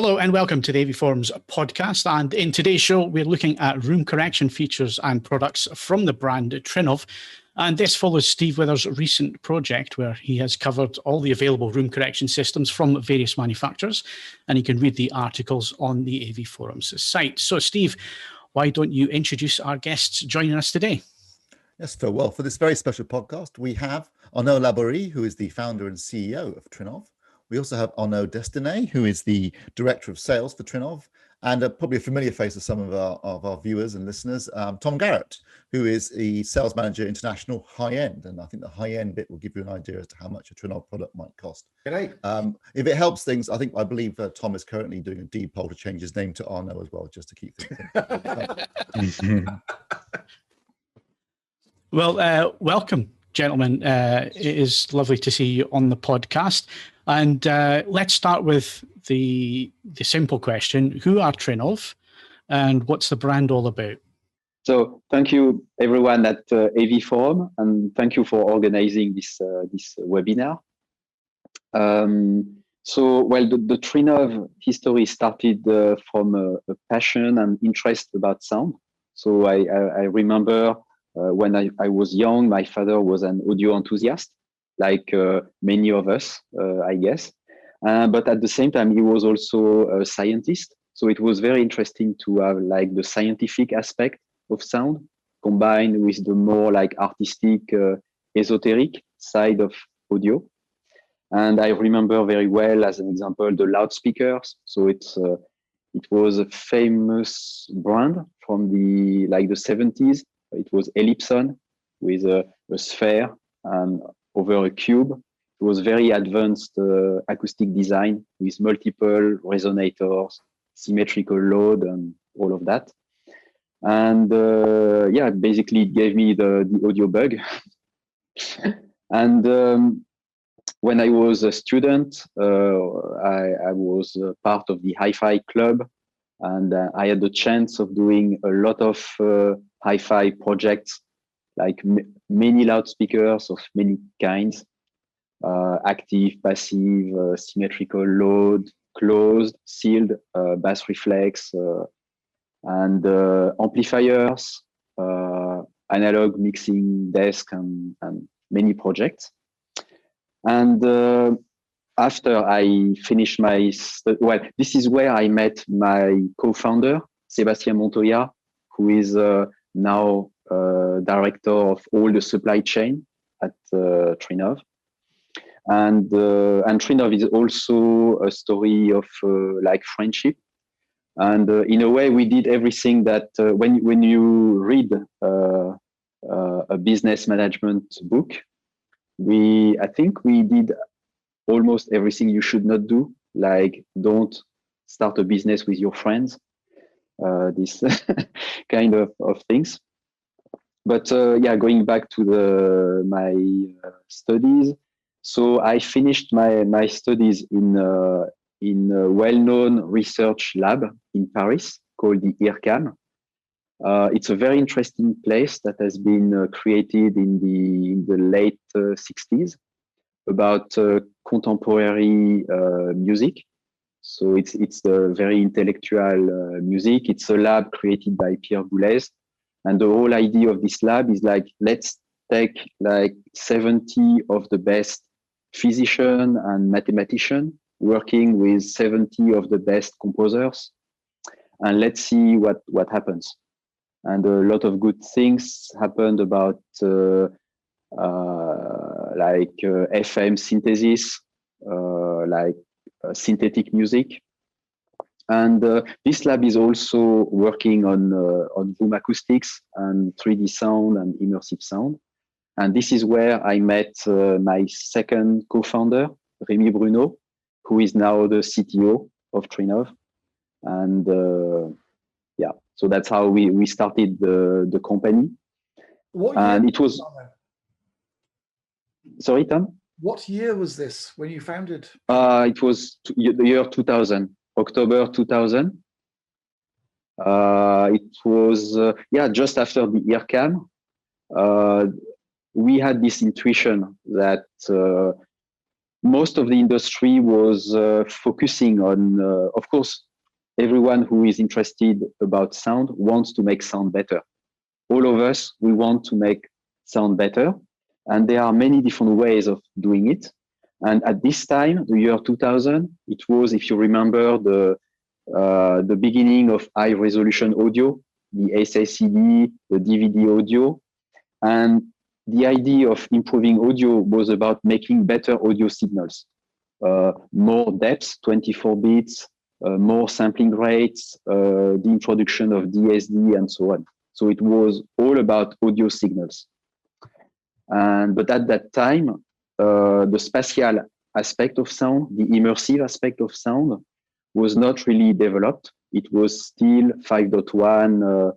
Hello and welcome to the AV Forums podcast. And in today's show, we're looking at room correction features and products from the brand Trinnov. And this follows Steve Wither's recent project where he has covered all the available room correction systems from various manufacturers. And you can read the articles on the AV Forums site. So Steve, why don't you introduce our guests joining us today? Yes, Phil. Well, for this very special podcast, we have Arnaud Laborie, who is the founder and CEO of Trinnov. We also have Arnaud Destinet, who is the director of sales for Trinnov, and probably a familiar face of some of our viewers and listeners, Tom Garrett, who is the sales manager international high end. And I think the high end bit will give you an idea as to how much a Trinnov product might cost. Great. If it helps things, I believe Tom is currently doing a deed poll to change his name to Arnaud as well, just to keep things. Well, welcome, gentlemen. It is lovely to see you on the podcast. And let's start with the simple question. Who are Trinnov and what's the brand all about? So thank you, everyone at AV Forum, and thank you for organizing this webinar. The Trinnov history started from a passion and interest about sound. So I remember when I was young, my father was an audio enthusiast, like many of us, I guess. But at the same time, he was also a scientist. So it was very interesting to have like the scientific aspect of sound combined with the more like artistic, esoteric side of audio. And I remember very well, as an example, the loudspeakers. So it was a famous brand from the 70s. It was Ellipson with a sphere and over a cube. It was very advanced acoustic design with multiple resonators, symmetrical load, and all of that. And basically it gave me the audio bug. And when I was a student, I was part of the Hi-Fi club, and I had the chance of doing a lot of hi-fi projects, like many loudspeakers of many kinds, active, passive, symmetrical load, closed, sealed, bass reflex, and amplifiers, analog mixing desk, and many projects. And after I finished this is where I met my co-founder, Sébastien Montoya, who is now director of all the supply chain at Trinnov. And Trinnov is also a story of like friendship. And in a way, we did everything that when you read a business management book, I think we did almost everything you should not do, like don't start a business with your friends, this kind of things. But going back to my studies. So I finished my studies in a well-known research lab in Paris called the IRCAM. It's a very interesting place that has been created in the late 60s about contemporary music. So it's a very intellectual music. It's a lab created by Pierre Boulez. And the whole idea of this lab is like, let's take like 70 of the best physicians and mathematicians working with 70 of the best composers. And let's see what happens. And a lot of good things happened about FM synthesis, synthetic music. And this lab is also working on room acoustics and 3D sound and immersive sound. And this is where I met my second co-founder, Rémi Bruno, who is now the CTO of Trinnov. And so that's how we started the company. It was. Sorry, Tom? What year was this when you founded? It was the year 2000, October 2000. It was, just after the IRCAM. We had this intuition that most of the industry was focusing on, of course, everyone who is interested about sound wants to make sound better. All of us, we want to make sound better. And there are many different ways of doing it. And at this time, the year 2000, it was, if you remember, the beginning of high resolution audio, the SACD, the DVD audio. And the idea of improving audio was about making better audio signals, more depth, 24 bits, more sampling rates, the introduction of DSD and so on. So it was all about audio signals. But at that time, the spatial aspect of sound, the immersive aspect of sound was not really developed. It was still 5.1,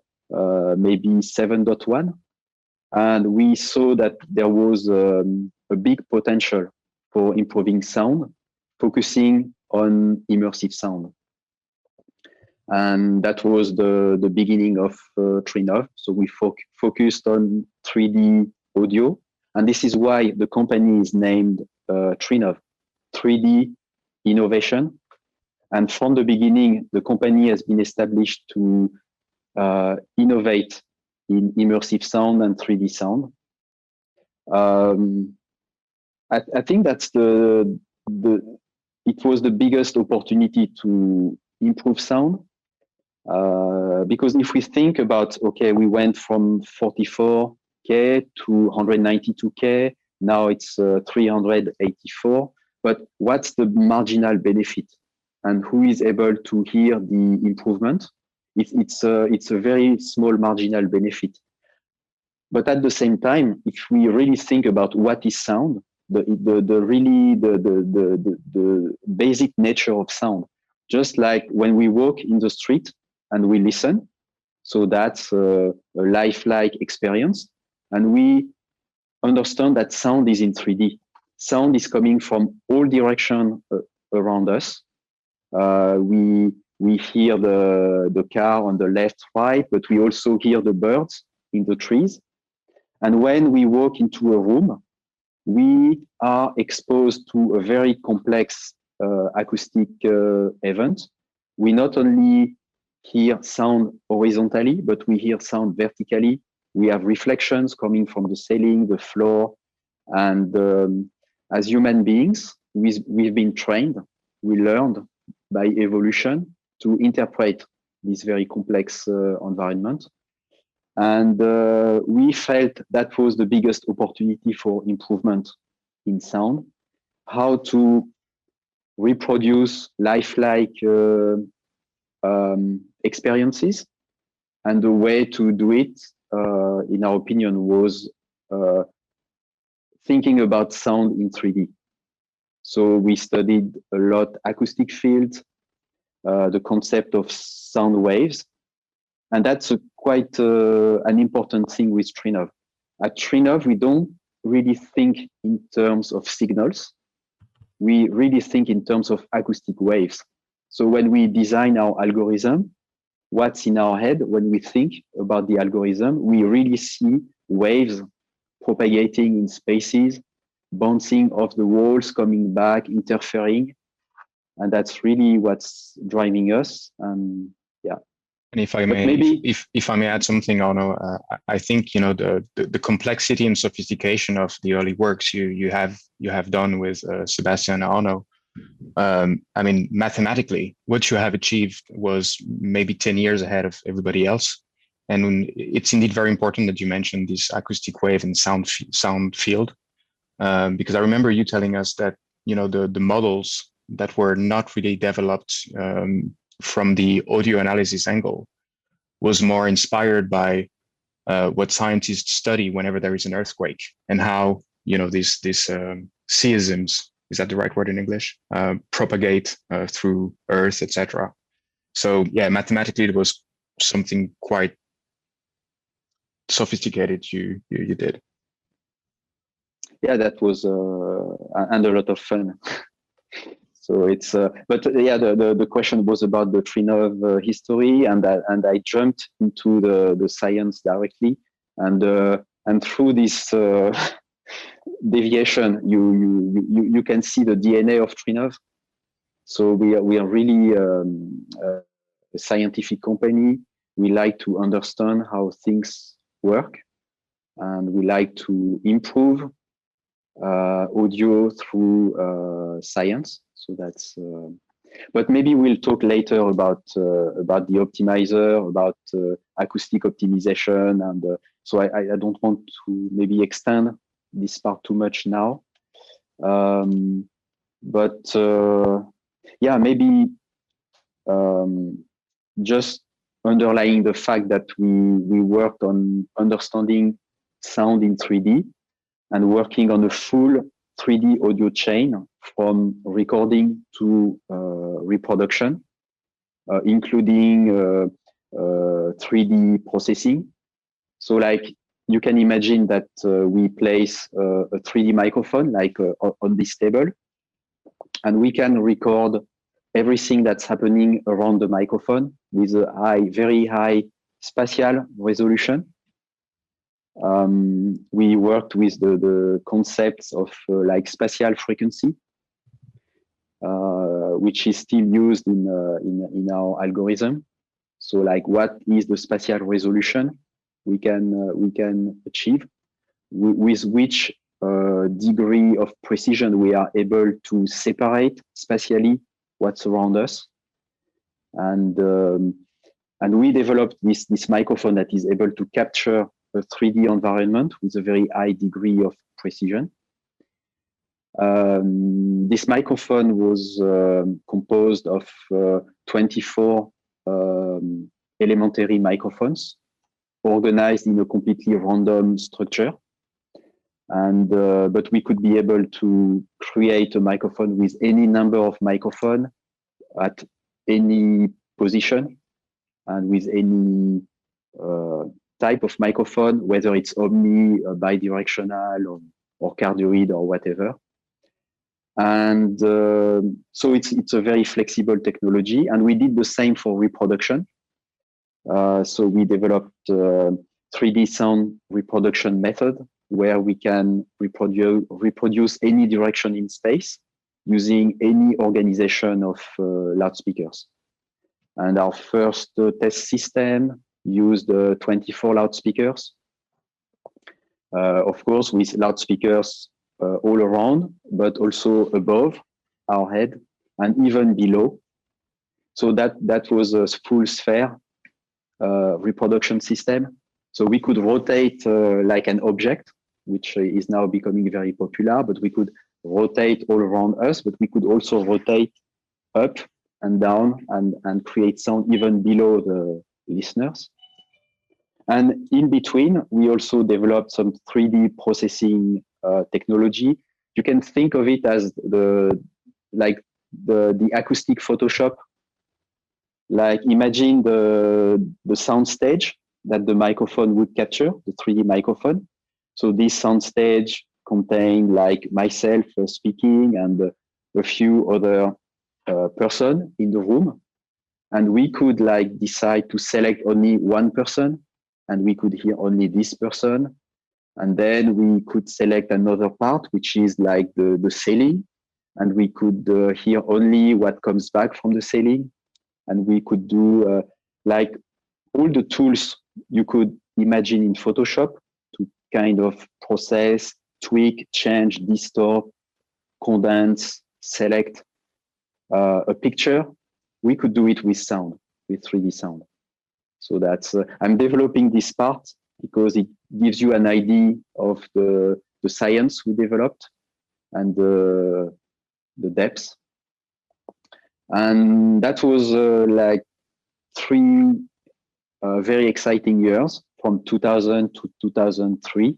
maybe 7.1. And we saw that there was a big potential for improving sound, focusing on immersive sound. And that was the beginning of Trinov. So we focused on 3D audio. And this is why the company is named Trinov, 3D innovation. And from the beginning, the company has been established to innovate in immersive sound and 3D sound. I think that's it was the biggest opportunity to improve sound. Because if we think about, okay, we went from 44K to 192K, now it's 384, but what's the marginal benefit? And who is able to hear the improvement? It's a very small marginal benefit. But at the same time, if we really think about what is sound, the basic nature of sound, just like when we walk in the street and we listen, so that's a lifelike experience, and we understand that sound is in 3D. Sound is coming from all directions around us. We hear the car on the left, right, but we also hear the birds in the trees. And when we walk into a room, we are exposed to a very complex acoustic event. We not only hear sound horizontally, but we hear sound vertically. We have reflections coming from the ceiling, the floor. And as human beings, we've been trained, we learned by evolution to interpret this very complex environment. And we felt that was the biggest opportunity for improvement in sound, how to reproduce lifelike experiences. And the way to do it, in our opinion, was thinking about sound in 3D. So we studied a lot acoustic fields, the concept of sound waves. And that's quite an important thing with Trinov. At Trinov, we don't really think in terms of signals. We really think in terms of acoustic waves. So when we design our algorithm, what's in our head when we think about the algorithm, we really see waves propagating in spaces, bouncing off the walls, coming back, interfering. And that's really what's driving us. And yeah. And if I may, if I may add something, Arno, I think the complexity and sophistication of the early works you have done with Sebastian and Arno. I mean, mathematically, what you have achieved was maybe 10 years ahead of everybody else. And it's indeed very important that you mentioned this acoustic wave and sound field, because I remember you telling us that the models that were not really developed from the audio analysis angle was more inspired by what scientists study whenever there is an earthquake, and how these seisms, is that the right word in English, propagate through Earth, etc. So yeah, mathematically it was something quite sophisticated you did. Yeah, that was and a lot of fun. So it's, but yeah, the question was about the Trinov history, and I jumped into the science directly, and through this deviation, you can see the DNA of Trinov. So we are really a scientific company. We like to understand how things work, and we like to improve audio through science. So that's. But maybe we'll talk later about the optimizer, about acoustic optimization, and so I don't want to maybe extend this part too much now. But yeah, maybe just underlying the fact that we worked on understanding sound in 3D and working on a full 3D audio chain from recording to reproduction, including 3D processing. So like you can imagine that we place a 3D microphone like on this table, and we can record everything that's happening around the microphone with a very high spatial resolution. We worked with the concepts of like spatial frequency, which is still used in our algorithm. So like, what is the spatial resolution we can achieve, with which degree of precision we are able to separate spatially what's around us, and we developed this microphone that is able to capture a 3D environment with a very high degree of precision. This microphone was composed of 24 elementary microphones organized in a completely random structure. And but we could be able to create a microphone with any number of microphones at any position and with any type of microphone, whether it's omni, bidirectional, or cardioid, or whatever. And so it's a very flexible technology, and we did the same for reproduction. So we developed 3D sound reproduction method, where we can reproduce any direction in space using any organization of loudspeakers. And our first test system used 24 loudspeakers, of course, with loudspeakers all around, but also above our head and even below. So that was a full sphere reproduction system. So we could rotate like an object, which is now becoming very popular, but we could rotate all around us, but we could also rotate up and down and create sound even below the listeners. And in between, we also developed some 3D processing technology. You can think of it as the acoustic Photoshop. Like, imagine the sound stage that the microphone would capture, the 3D microphone. So this sound stage contained like myself speaking and a few other person in the room. And we could like decide to select only one person, and we could hear only this person. And then we could select another part, which is like the ceiling, and we could hear only what comes back from the ceiling. And we could do like all the tools you could imagine in Photoshop to kind of process, tweak, change, distort, condense, select a picture. We could do it with sound, with 3D sound. So that's, I'm developing this part because it gives you an idea of the science we developed and the depth. And that was like 3 very exciting years from 2000 to 2003,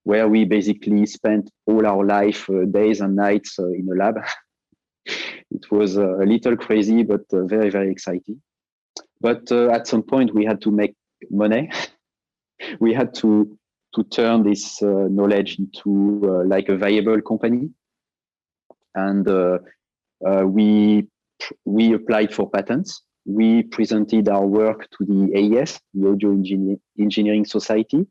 where we basically spent all our life, days and nights in a lab. It was a little crazy, but very, very exciting. But at some point, we had to make money. We had to turn this knowledge into like a viable company. And we applied for patents. We presented our work to the AES, the Audio Engineering Society.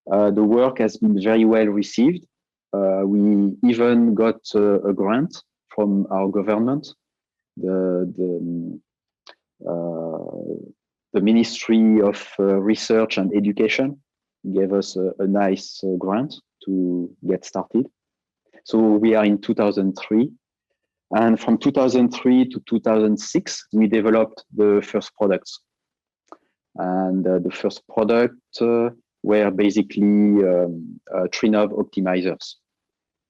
The work has been very well received. We even got a grant from our government. The Ministry of Research and Education gave us a nice grant to get started. So we are in 2003. And from 2003 to 2006, we developed the first products. And the first product were basically Trinnov optimizers.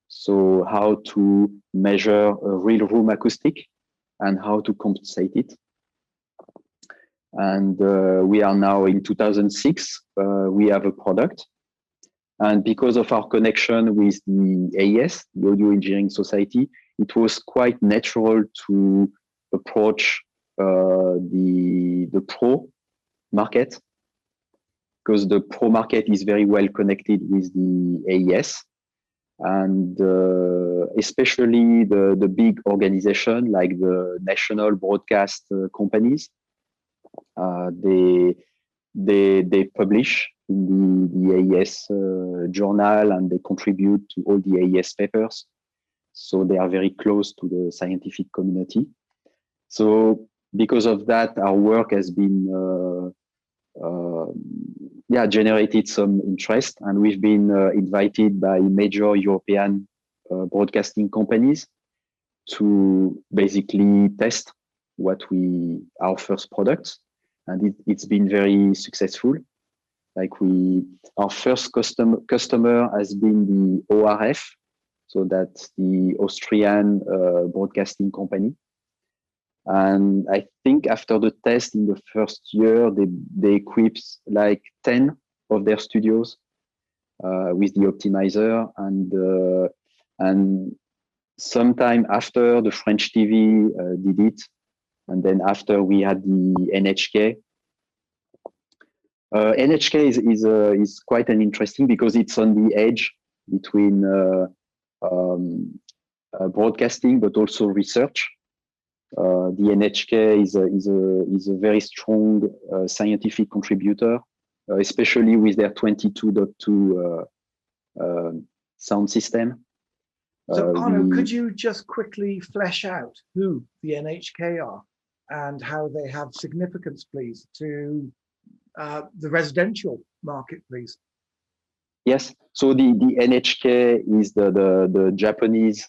So how to measure a real room acoustic and how to compensate it. And we are now in 2006, we have a product. And because of our connection with the AES, the Audio Engineering Society, it was quite natural to approach the pro market, because the pro market is very well connected with the AES. And especially the big organization like the national broadcast companies, they publish in the AES journal, and they contribute to all the AES papers. So they are very close to the scientific community. So because of that, our work has been generated some interest, and we've been invited by major European broadcasting companies to basically test our first products, and it's been very successful. Like our first customer has been the ORF, so that's the Austrian broadcasting company. And I think after the test in the first year, they equipped like 10 of their studios with the optimizer, and sometime after the French TV did it, and then after we had the NHK. NHK is quite an interesting, because it's on the edge between broadcasting but also research. The NHK is a very strong scientific contributor, especially with their 22.2 sound system. So Arno, could you just quickly flesh out who the NHK are and how they have significance, please, to the residential market, please? Yes. So the NHK is the Japanese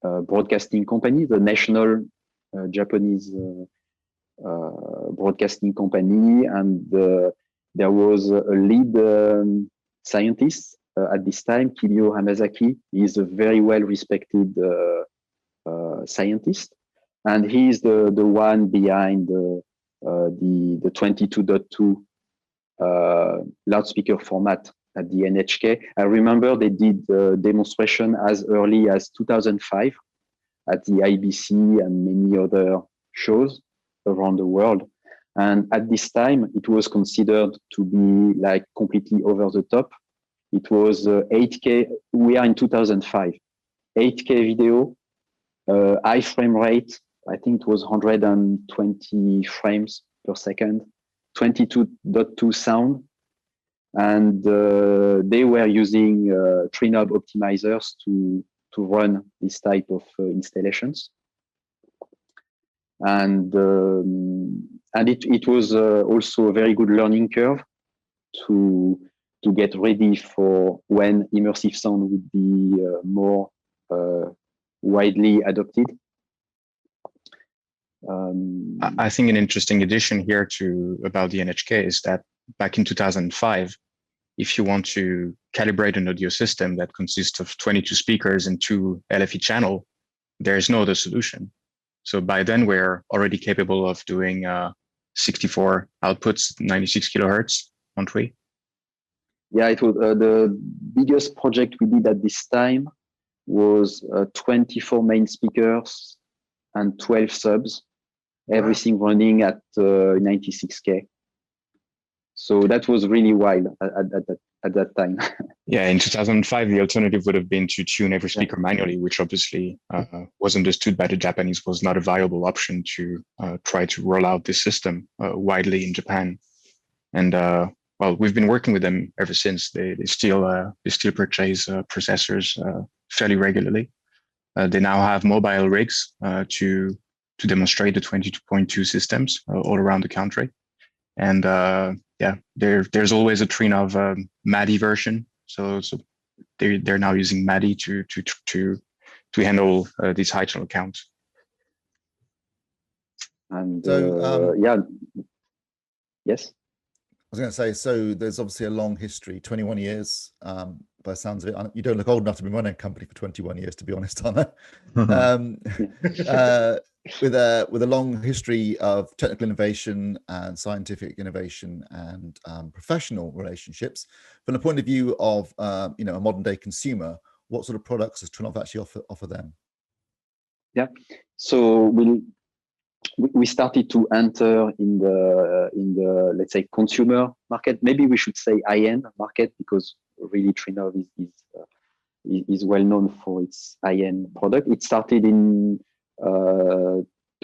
broadcasting company, the national Japanese broadcasting company, and there was a lead scientist at this time, Kirio Hamasaki. He is a very well respected scientist, and he is the one behind the 22.2 loudspeaker format at the NHK. I remember they did a demonstration as early as 2005 at the IBC and many other shows around the world. And at this time, it was considered to be like completely over the top. It was 8K. We are in 2005. 8K video, high frame rate. I think it was 120 frames per second, 22.2 sound. And they were using Trinnov optimizers to run this type of installations. And it was also a very good learning curve to get ready for when immersive sound would be more widely adopted. I think an interesting addition here about the NHK is that back in 2005, if you want to calibrate an audio system that consists of 22 speakers and 2 LFE channel, there is no other solution. So by then we're already capable of doing 64 outputs, 96 kilohertz, aren't we? Yeah, it was the biggest project we did at this time was 24 main speakers and 12 subs, everything running at 96K. So that was really wild at that time. Yeah, in 2005, the alternative would have been to tune every speaker manually, which obviously was understood by the Japanese was not a viable option to try to roll out this system widely in Japan. And well, we've been working with them ever since. They still purchase processors fairly regularly. They now have mobile rigs to demonstrate the 22.2 systems all around the country. And there's always a Trinnov MADI version. So they're now using MADI to handle these high channel counts. And So, yes. I was going to say, so there's obviously a long history, 21 years, by the sounds of it. You don't look old enough to be running a company for 21 years, to be honest, Arno. With a long history of technical innovation and scientific innovation and professional relationships. From the point of view of a modern day consumer, what sort of products does Trinnov actually offer them? Yeah, so we started to enter in the let's say consumer market. Maybe we should say high-end market, because really Trinnov is well known for its high-end product. It started in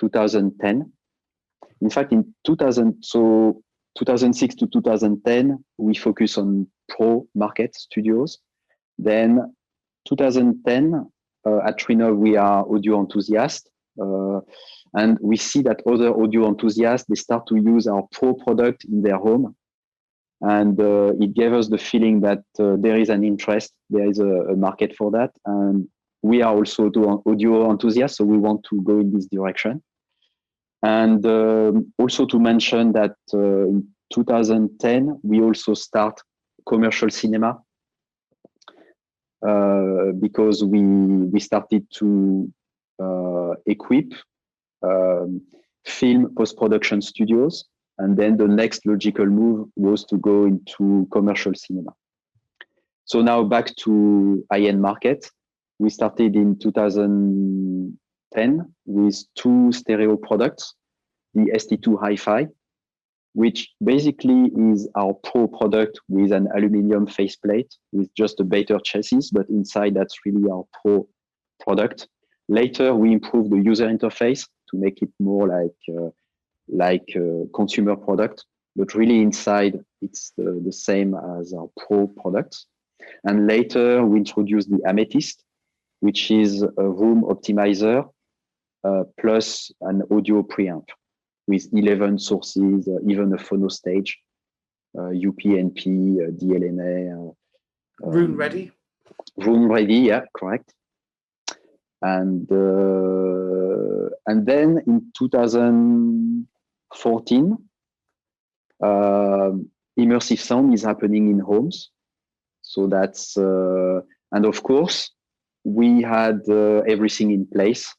2010. In fact, in 2006 to 2010, we focus on pro market studios. Then 2010, at Trinnov, we are audio enthusiasts. And we see that other audio enthusiasts, they start to use our pro product in their home. And it gave us the feeling that there is an interest, there is a market for that. And we are also audio enthusiasts, so we want to go in this direction. And also to mention that in 2010, we also start commercial cinema because we started to equip film post-production studios, and then the next logical move was to go into commercial cinema. So now back to high-end market. We started in 2010 with 2 stereo products, the ST2 Hi-Fi, which basically is our pro product with an aluminum faceplate with just a better chassis, but inside that's really our pro product. Later, we improved the user interface to make it more like a consumer product, but really inside it's the same as our pro products. And later we introduced the Amethyst, which is a room optimizer plus an audio preamp with 11 sources, even a phono stage, UPnP, DLNA. Room ready? Room ready, yeah, correct. And then in 2014, immersive sound is happening in homes. So that's, and of course, we had everything in place.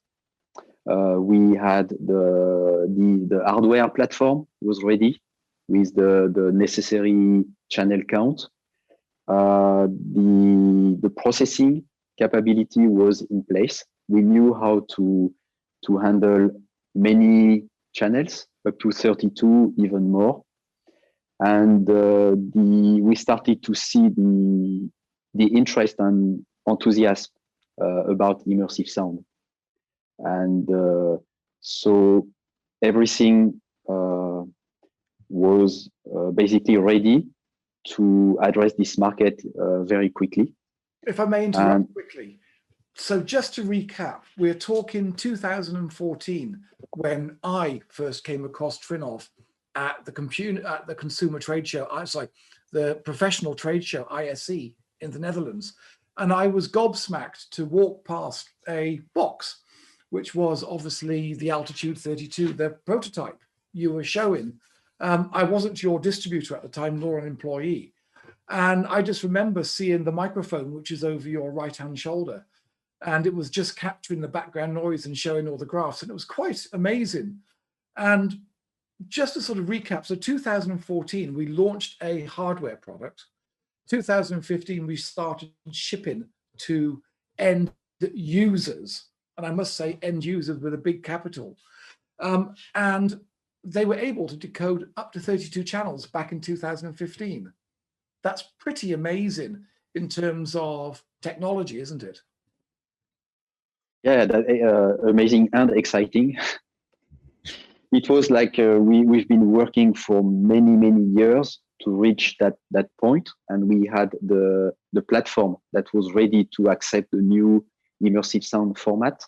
We had the hardware platform was ready with the necessary channel count. The processing capability was in place. We knew how to handle many channels, up to 32, even more. And we started to see the interest and enthusiasm about immersive sound. And so everything was basically ready to address this market very quickly. If I may interrupt quickly. So just to recap, we're talking 2014 when I first came across Trinnov at the consumer trade show, the professional trade show, ISE in the Netherlands. And I was gobsmacked to walk past a box, which was obviously the Altitude 32, the prototype you were showing. I wasn't your distributor at the time, nor an employee. And I just remember seeing the microphone, which is over your right-hand shoulder. And it was just capturing the background noise and showing all the graphs. And it was quite amazing. And just to sort of recap, so 2014, we launched a hardware product. 2015, we started shipping to end users. And I must say end users with a big capital. And they were able to decode up to 32 channels back in 2015. That's pretty amazing in terms of technology, isn't it? Yeah, amazing and exciting. It was like we've been working for many years reach that point, and we had the platform that was ready to accept the new immersive sound format.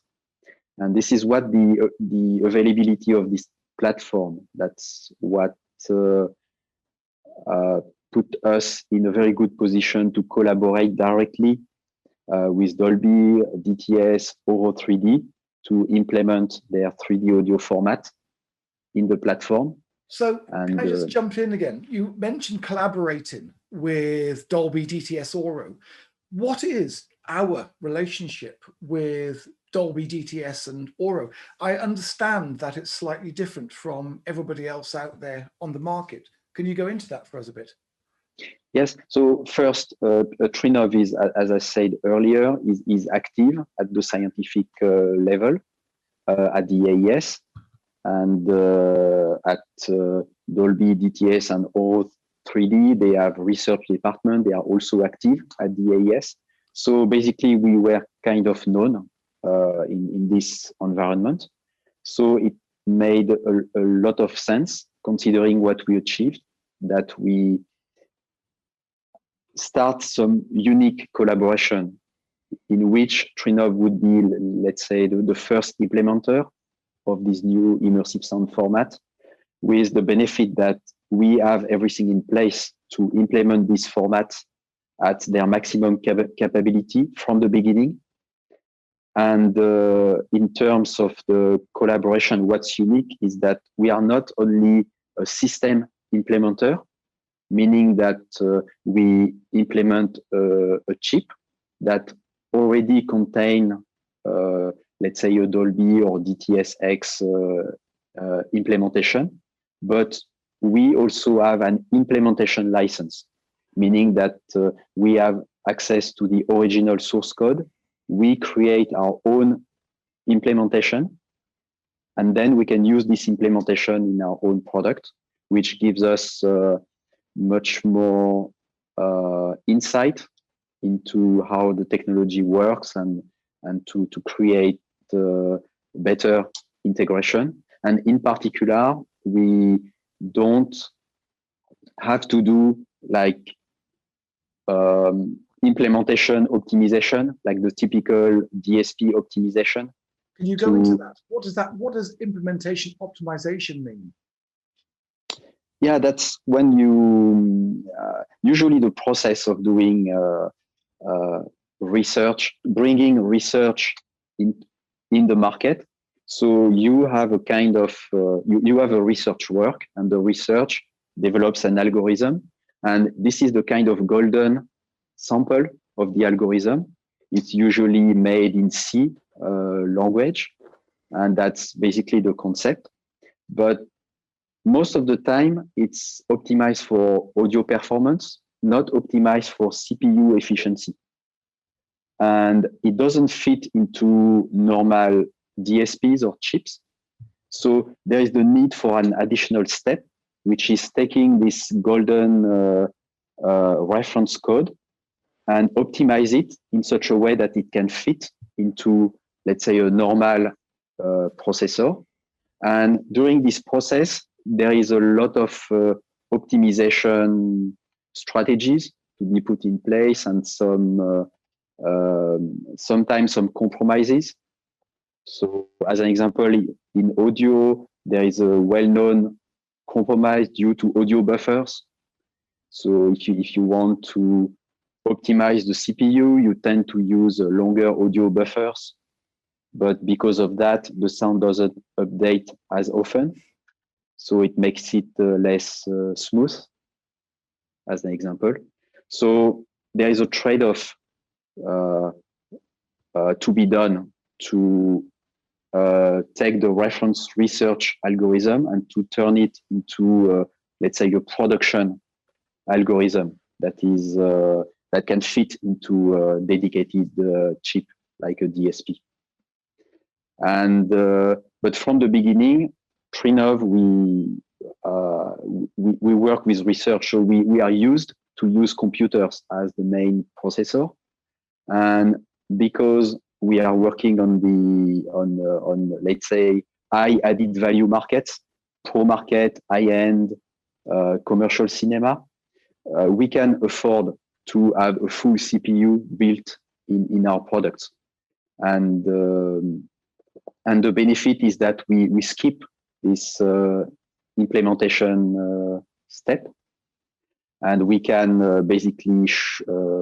And this is what the availability of this platform, that's what put us in a very good position to collaborate directly with Dolby, DTS, Auro 3D to implement their 3D audio format in the platform. So can I just jump in again? You mentioned collaborating with Dolby, DTS, Auro. What is our relationship with Dolby, DTS, and Auro? I understand that it's slightly different from everybody else out there on the market. Can you go into that for us a bit? Yes. So first, Trinov is, as I said earlier, is active at the scientific level at the AES, and at Dolby, DTS, and Auro 3D, they have research department. They are also active at the AES. So basically, we were kind of known in this environment. So it made a lot of sense, considering what we achieved, that we start some unique collaboration in which Trinov would be, let's say, the first implementer of this new immersive sound format, with the benefit that we have everything in place to implement this format at their maximum capability from the beginning. And in terms of the collaboration, what's unique is that we are not only a system implementer, meaning that we implement a chip that already contain, let's say, a Dolby or DTS-X implementation, but we also have an implementation license, meaning that we have access to the original source code. We create our own implementation, and then we can use this implementation in our own product, which gives us much more insight into how the technology works and to create better integration. And in particular, we don't have to do like implementation optimization, like the typical DSP optimization. Can you go into that? What does implementation optimization mean? Yeah, that's when you usually the process of doing research, bringing research in the market. So you have a kind of you have a research work, and the research develops an algorithm, and this is the kind of golden sample of the algorithm. It's usually made in C language, and that's basically the concept. But most of the time, it's optimized for audio performance, not optimized for CPU efficiency. And it doesn't fit into normal DSPs or chips. So there is the need for an additional step, which is taking this golden reference code and optimize it in such a way that it can fit into, let's say, a normal processor. And during this process, there is a lot of optimization strategies to be put in place, and sometimes some compromises. So as an example, in audio, there is a well-known compromise due to audio buffers. So if you want to optimize the CPU, you tend to use longer audio buffers. But because of that, the sound doesn't update as often. So it makes it less smooth, as an example. So there is a trade-off to be done to take the reference research algorithm and to turn it into, let's say, a production algorithm that is that can fit into a dedicated chip like a DSP. And but from the beginning, Trinov, we work with research, so we are used to use computers as the main processor, and because we are working on let's say high added value markets, pro market, high end, commercial cinema. we can afford to have a full CPU built in our products. And the benefit is that we skip this implementation step, and we can basically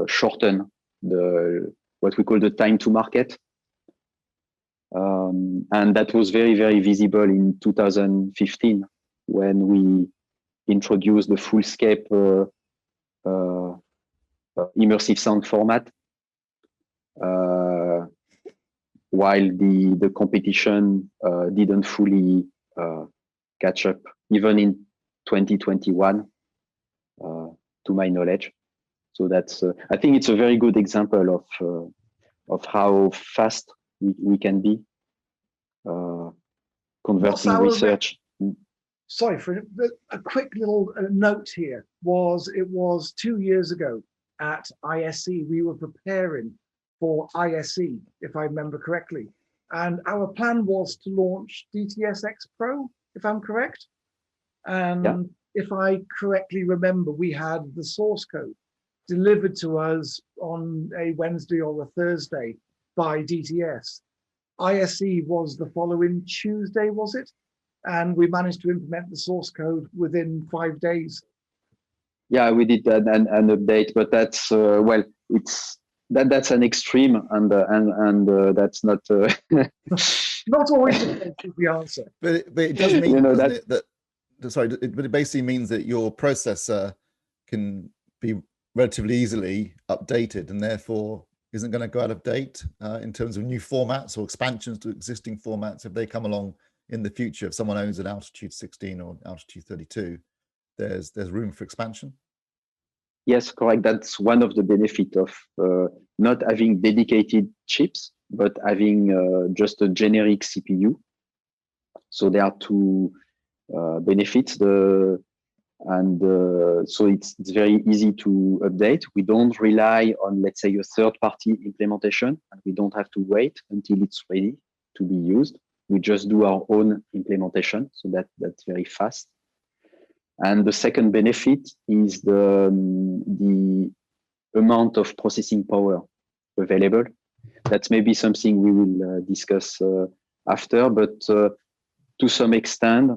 shorten what we call the time to market. And that was very, very visible in 2015 when we introduced the full-scape immersive sound format, while the competition didn't fully catch up, even in 2021, to my knowledge. So that's, I think it's a very good example of how fast we can be converting research. Sorry for a quick little note here. It was 2 years ago at ISE. We were preparing for ISE, if I remember correctly. And our plan was to launch DTS:X Pro, if I'm correct. And if I correctly remember, we had the source code delivered to us on a Wednesday or a Thursday by DTS. ISE was the following Tuesday, was it? And we managed to implement the source code within 5 days. Yeah, we did an update, but that's well, that's an extreme, and that's not not always the answer. But it does mean, you know, but it basically means that your processor can be relatively easily updated, and therefore isn't going to go out of date in terms of new formats or expansions to existing formats if they come along in the future. If someone owns an Altitude 16 or Altitude 32, there's room for expansion. Yes, correct. That's one of the benefits of not having dedicated chips, but having just a generic CPU. So there are two benefits. So it's very easy to update. We don't rely on, let's say, a third-party implementation, and we don't have to wait until it's ready to be used. We just do our own implementation, so that's very fast. And the second benefit is the amount of processing power available. That's maybe something we will discuss after, but to some extent,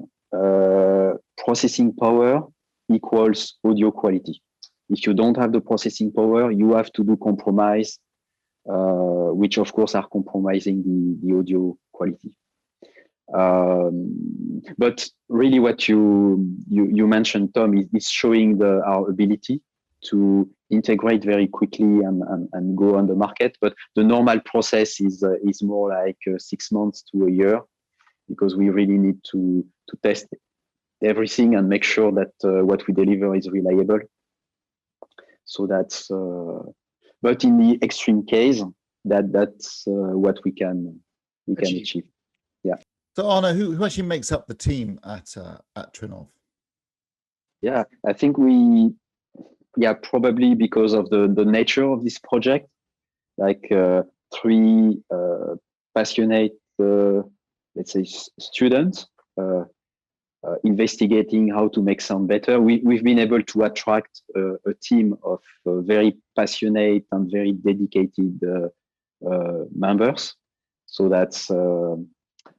processing power equals audio quality. If you don't have the processing power, you have to do compromise, which of course are compromising the audio quality. But really what you mentioned, Tom, is showing our ability to integrate very quickly and go on the market. But the normal process is more like 6 months to a year, because we really need to test everything and make sure that what we deliver is reliable. So that's, but in the extreme case, that's what we can achieve. Yeah. So Arno, who actually makes up the team at Trinnov? Yeah, I think probably because of the nature of this project, like 3 passionate, let's say, students investigating how to make sound better. We've been able to attract a team of very passionate and very dedicated members. So that's,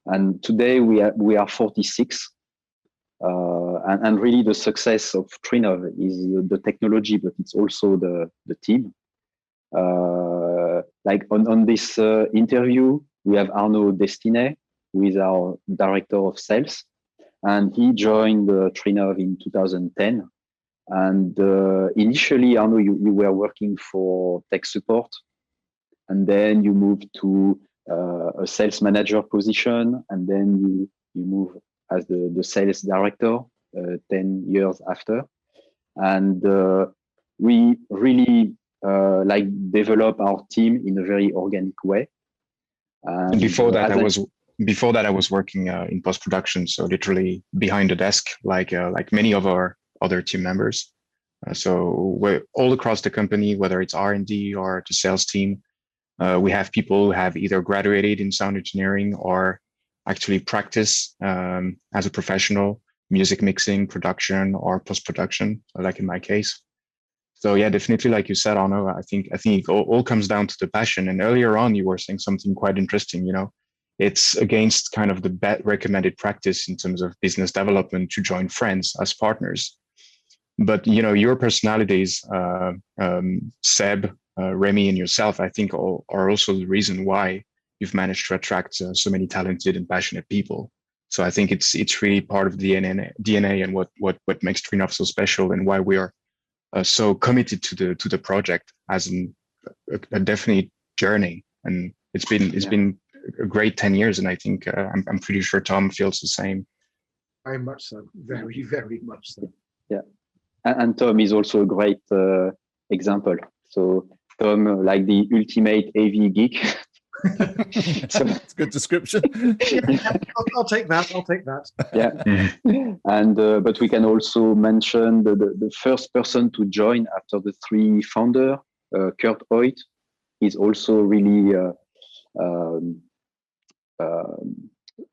and today we are 46. And really the success of Trinnov is the technology, but it's also the team. Like on this interview, we have Arnaud Destinet, who is our director of sales, and he joined Trinnov in 2010. And initially, Arnaud, you were working for tech support, and then you moved to a sales manager position, and then you move as the sales director 10 years after. And we really like develop our team in a very organic way. And before that, I was working in post-production, so literally behind the desk, like many of our other team members. So we're all across the company, whether it's R&D or the sales team. We have people who have either graduated in sound engineering or actually practice as a professional, music mixing, production, or post-production, like in my case. So yeah, definitely, like you said, Arno, I think it all comes down to the passion. And earlier on, you were saying something quite interesting. It's against kind of the recommended practice in terms of business development to join friends as partners. But your personalities, Seb, Remy, and yourself, I think are also the reason why you've managed to attract so many talented and passionate people. So I think it's really part of the DNA and what makes Trinov so special, and why we are so committed to the project as a definite journey. And it's been a great 10 years, and I think I'm pretty sure Tom feels the same. Very much so. Very, very much so. Yeah. And Tom is also a great example. So Tom, like the ultimate AV geek. So that's a good description. I'll take that. I'll take that. Yeah. And but we can also mention the first person to join after the three founder, Kurt Hoyt, is also really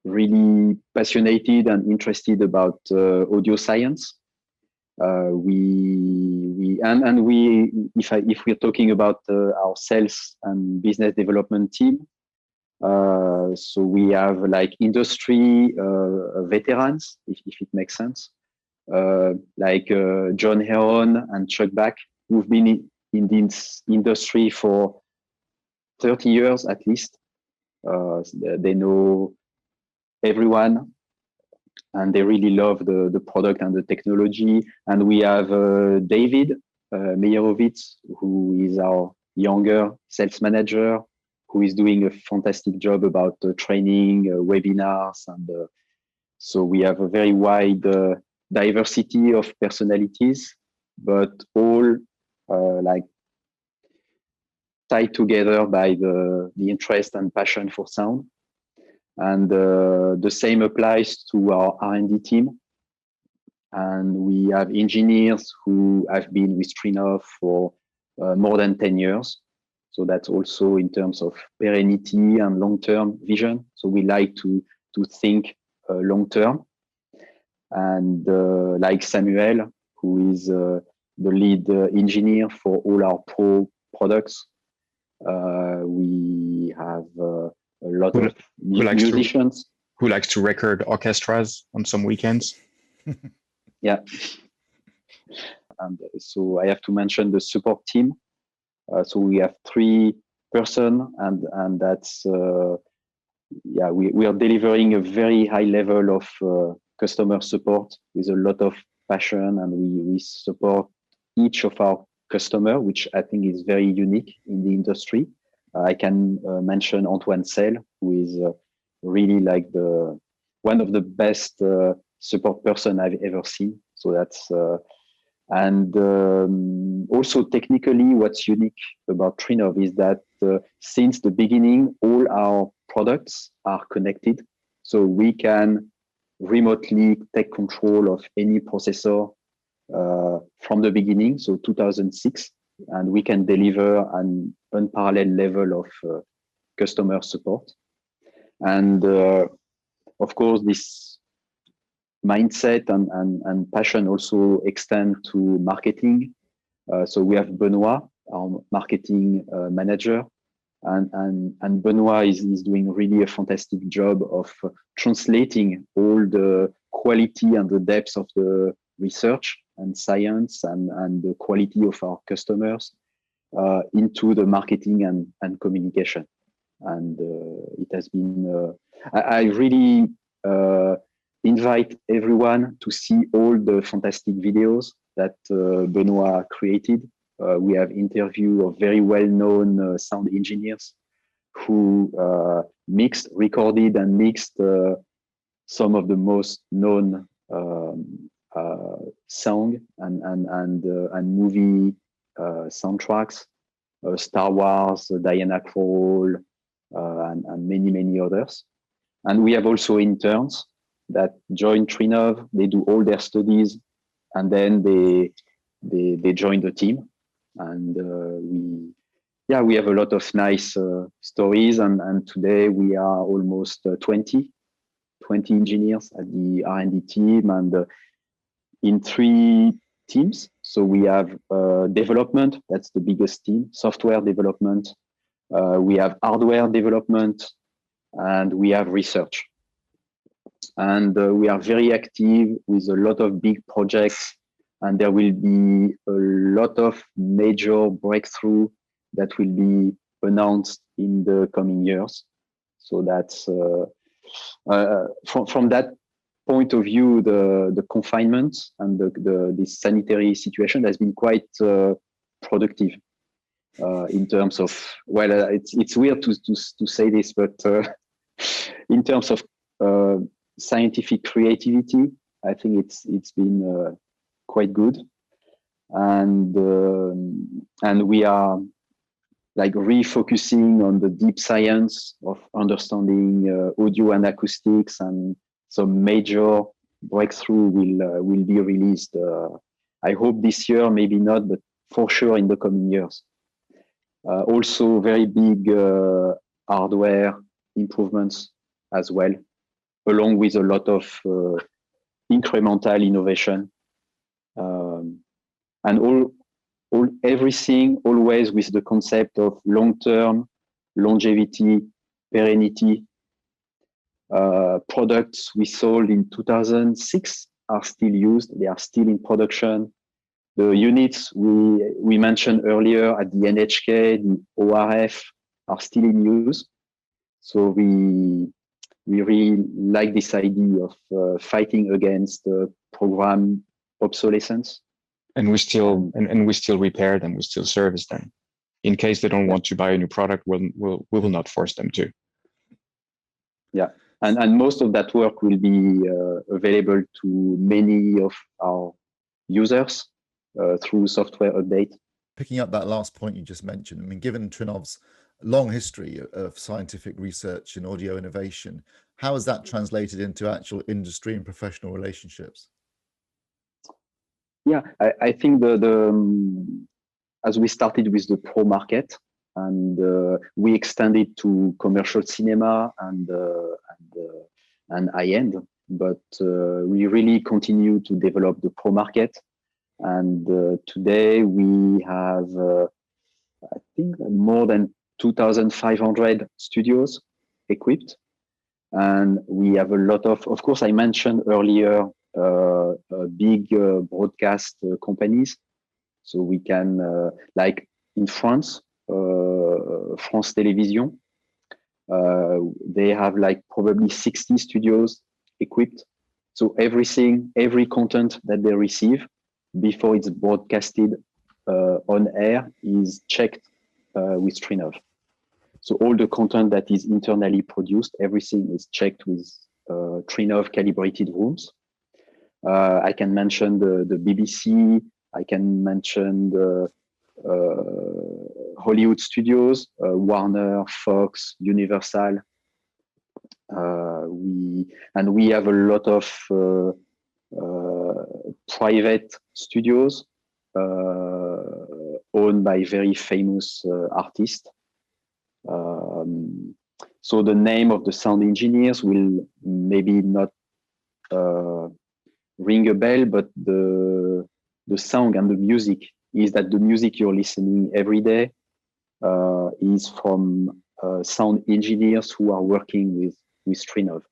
really passionate and interested about audio science. If we're talking about our sales and business development team, so we have like industry veterans, if it makes sense, like John Heron and Chuck Back, who've been in this industry for 30 years at least. They know everyone, and they really love the product and the technology. And we have David Meyerovitz, who is our younger sales manager, who is doing a fantastic job about training, webinars. And so we have a very wide diversity of personalities, but all like tied together by the interest and passion for sound. And the same applies to our R&D team. And we have engineers who have been with Trinov for more than 10 years. So that's also in terms of perennity and long-term vision. So we like to think long-term. And like Samuel, who is the lead engineer for all our pro products, we have a lot of musicians. Who likes to record orchestras on some weekends. Yeah. And so I have to mention the support team. So we have 3 person, and that's we are delivering a very high level of customer support with a lot of passion, and we support each of our customer, which I think is very unique in the industry. I can mention Antoine Selle, who is really like one of the best support person I've ever seen. So that's and also technically, what's unique about Trinov is that since the beginning, all our products are connected, so we can remotely take control of any processor from the beginning, so 2006, and we can deliver an unparalleled level of customer support. And of course, this mindset and passion also extend to marketing. So we have Benoit, our marketing manager, and Benoit is doing really a fantastic job of translating all the quality and the depth of the research and science and the quality of our customers into the marketing and communication. And it has been, I really invite everyone to see all the fantastic videos that Benoit created. We have interview of very well-known sound engineers who recorded and mixed some of the most known song and movie soundtracks, Star Wars, Diana Krall, and many others. And we have also interns that join Trinov. They do all their studies, and then they join the team. And we have a lot of nice stories. And today we are almost 20 engineers at the R&D team, and in 3 teams. So we have development, that's the biggest team, software development. We have hardware development, and we have research. And we are very active with a lot of big projects, and there will be a lot of major breakthrough that will be announced in the coming years. So that's from that point of view, the confinement and the sanitary situation has been quite productive in terms of, well, it's weird to say this, but in terms of scientific creativity, I think it's been quite good, and we are like refocusing on the deep science of understanding audio and acoustics, and some major breakthrough will be released. I hope this year, maybe not, but for sure in the coming years. Also, very big hardware improvements as well, along with a lot of incremental innovation, and everything always with the concept of long-term longevity, perennity. Products we sold in 2006 are still used. They are still in production. The units we mentioned earlier at the NHK, the ORF, are still in use. So we really like this idea of fighting against program obsolescence. And we still repair them. We still service them. In case they don't want to buy a new product, we will not force them to. Yeah, and most of that work will be available to many of our users through software update. Picking up that last point you just mentioned, I mean, given Trinov's long history of scientific research and audio innovation, how has that translated into actual industry and professional relationships? Yeah, I think as we started with the pro market, and we extended to commercial cinema and high-end, but we really continue to develop the pro market. And today we have, I think, more than 2,500 studios equipped. And we have a lot of course, I mentioned earlier, big broadcast companies. So we can, like in France, France Télévisions, they have like probably 60 studios equipped. So every content that they receive before it's broadcasted on air is checked with Trinov. So all the content that is internally produced, everything is checked with Trinov calibrated rooms. I can mention the BBC. I can mention the Hollywood studios, Warner, Fox, Universal. We have a lot of private studios owned by very famous artists. So the name of the sound engineers will maybe not ring a bell, but the sound and the music is that the music you're listening every day is from sound engineers who are working with Trinov.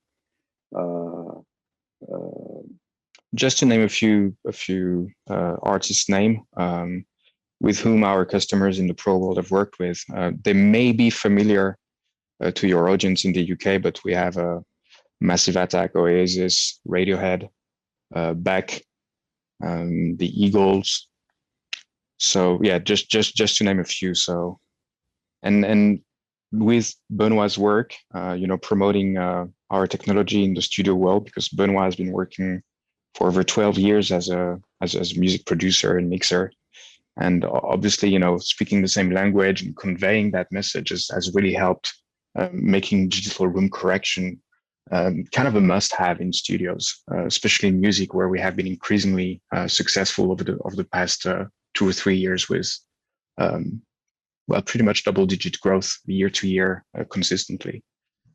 Just to name a few artists' name with whom our customers in the pro world have worked with. They may be familiar to your audience in the UK, but we have Massive Attack, Oasis, Radiohead, Beck, the Eagles. So yeah, just to name a few. So, and with Benoit's work, promoting our technology in the studio world, because Benoit has been working for over 12 years as a music producer and mixer, and obviously, speaking the same language and conveying that message has really helped making digital room correction kind of a must-have in studios, especially in music, where we have been increasingly successful over the past 2 or 3 years with, pretty much double-digit growth year to year consistently.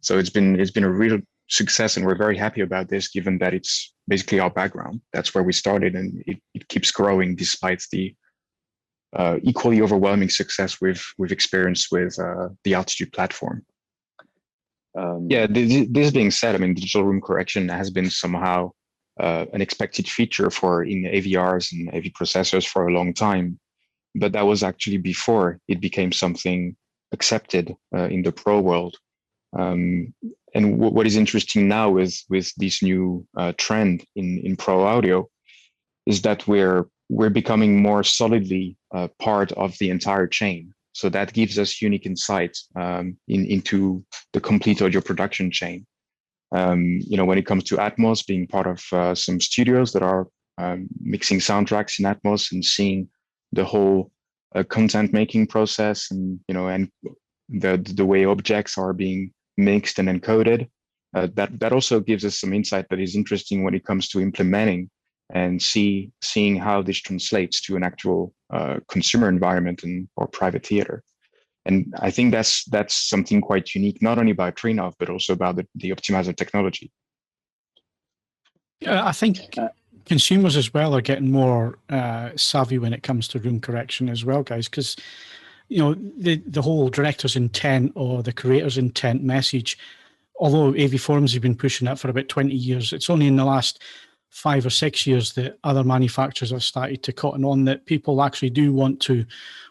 So it's been a real success, and we're very happy about this, given that it's basically our background. That's where we started, and it keeps growing despite the equally overwhelming success we've experienced with the Altitude platform. This being said, I mean, digital room correction has been somehow an expected feature in AVRs and AV processors for a long time, but that was actually before it became something accepted in the pro world. And what is interesting now with this new trend in pro audio is that we're becoming more solidly part of the entire chain. So that gives us unique insights into the complete audio production chain. When it comes to Atmos, being part of some studios that are mixing soundtracks in Atmos and seeing the whole content making process, and and the way objects are being mixed and encoded, that also gives us some insight that is interesting when it comes to implementing and seeing how this translates to an actual consumer environment or private theater. And I think that's something quite unique, not only about Trinnov, but also about the optimizer technology. Yeah, I think consumers as well are getting more savvy when it comes to room correction as well, guys, because the whole director's intent or the creator's intent message, although AV Forums have been pushing that for about 20 years, it's only in the last 5 or 6 years that other manufacturers have started to cotton on that people actually do want to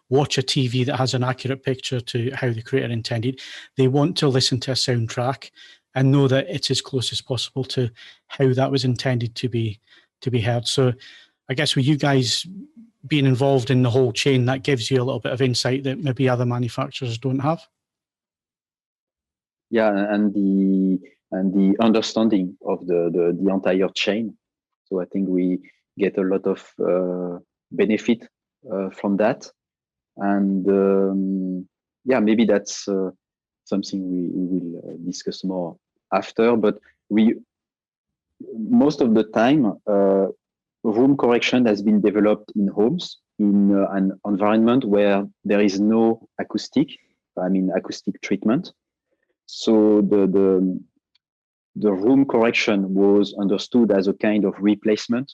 watch a TV that has an accurate picture to how the creator intended. They want to listen to a soundtrack and know that it's as close as possible to how that was intended to be heard. So I guess with you guys being involved in the whole chain, that gives you a little bit of insight that maybe other manufacturers don't have. Yeah, and the understanding of the entire chain. So I think we get a lot of benefit from that, and maybe that's something we will discuss more after. But most of the time, room correction has been developed in homes in an environment where there is no acoustic treatment. So the room correction was understood as a kind of replacement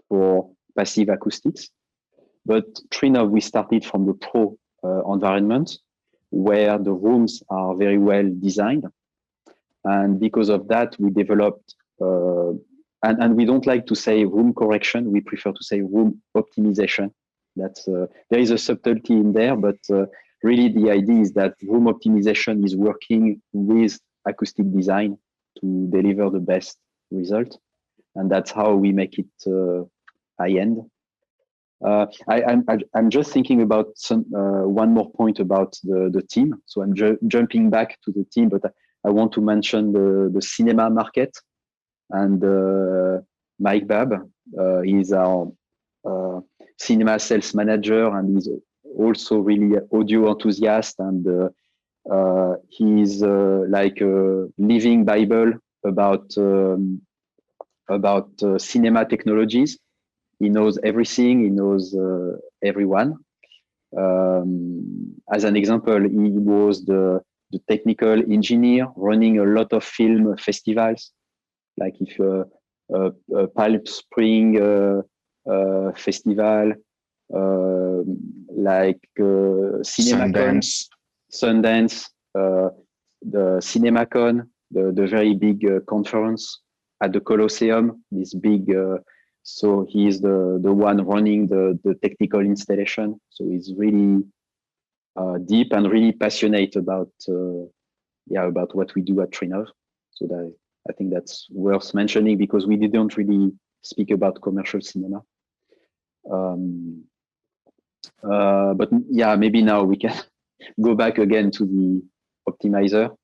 for passive acoustics. But Trinnov, we started from the pro environment where the rooms are very well designed. And because of that, we developed, and we don't like to say room correction, we prefer to say room optimization. That's there is a subtlety in there, but really the idea is that room optimization is working with acoustic design to deliver the best result. And that's how we make it high-end. I'm just thinking about one more point about the team. So I'm jumping back to the team, but I want to mention the cinema market. And Mike Babb, he's our cinema sales manager, and he's also really audio enthusiast, and he's like a living Bible about cinema technologies. He knows everything. He knows everyone. As an example, he was the technical engineer running a lot of film festivals, like if Palm Spring Festival, like CinemaCon, Sundance, the CinemaCon, the very big conference at the Colosseum, this big. So he's the one running the technical installation. So he's really deep and really passionate about what we do at Trinnov. So that, I think that's worth mentioning because we didn't really speak about commercial cinema. But yeah, maybe now we can go back again to the optimizer.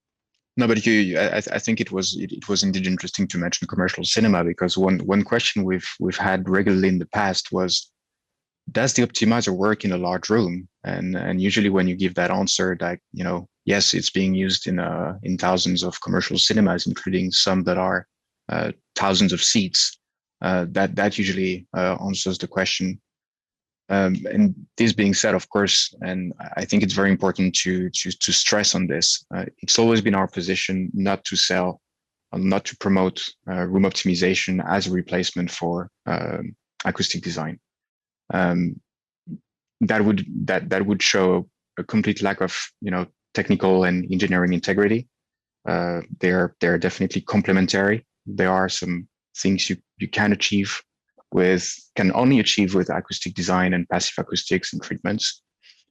No, but I think it was indeed interesting to mention commercial cinema, because one question we've had regularly in the past was, does the optimizer work in a large room? And usually when you give that answer, like, yes, it's being used in thousands of commercial cinemas, including some that are thousands of seats. That usually answers the question. And this being said, of course, and I think it's very important to stress on this, it's always been our position not to sell not to promote room optimization as a replacement for acoustic design. That would show a complete lack of technical and engineering integrity. They're definitely complementary. There are some things you can only achieve with acoustic design and passive acoustics and treatments.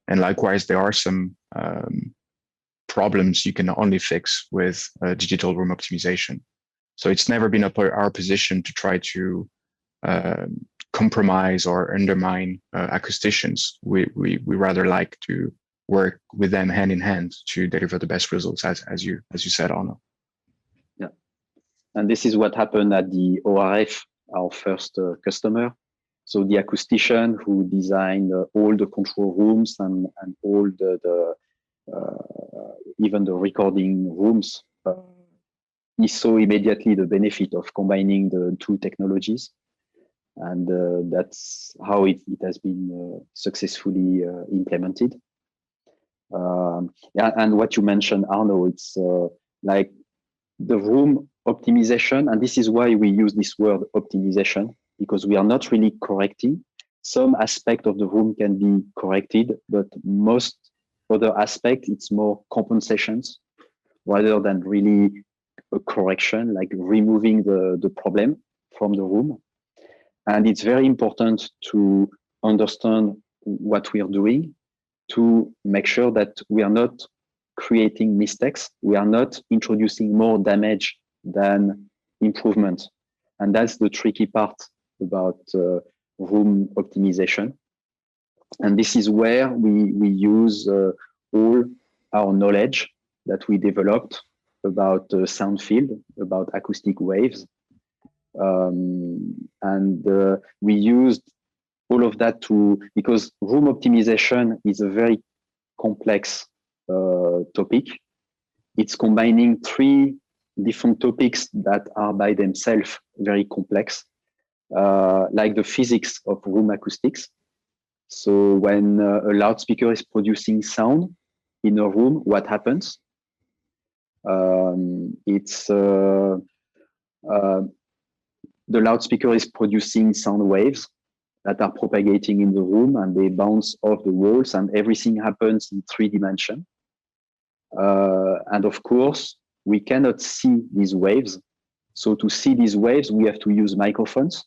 And likewise, there are some problems you can only fix with digital room optimization. So it's never been our position to try to compromise or undermine acousticians. We rather like to work with them hand in hand to deliver the best results, as you said, Arno. Yeah, and this is what happened at the ORF, our first customer. So the acoustician who designed all the control rooms and all the even the recording rooms, he saw immediately the benefit of combining the two technologies. And that's how it has been successfully implemented. Yeah, and what you mentioned, Arno, it's like the room optimization, and this is why we use this word optimization, because we are not really correcting. Some aspect of the room can be corrected, but most other aspect, it's more compensations rather than really a correction, like removing the problem from the room. And it's very important to understand what we are doing to make sure that we are not creating mistakes. We are not introducing more damage than improvement. And that's the tricky part about room optimization. And this is where we use all our knowledge that we developed about sound field, about acoustic waves. And we used all of that because room optimization is a very complex topic. It's combining three different topics that are by themselves very complex, like the physics of room acoustics. So when a loudspeaker is producing sound in a room, what happens? The loudspeaker is producing sound waves that are propagating in the room, and they bounce off the walls, and everything happens in 3 dimensions. And of course, we cannot see these waves. So to see these waves, we have to use microphones.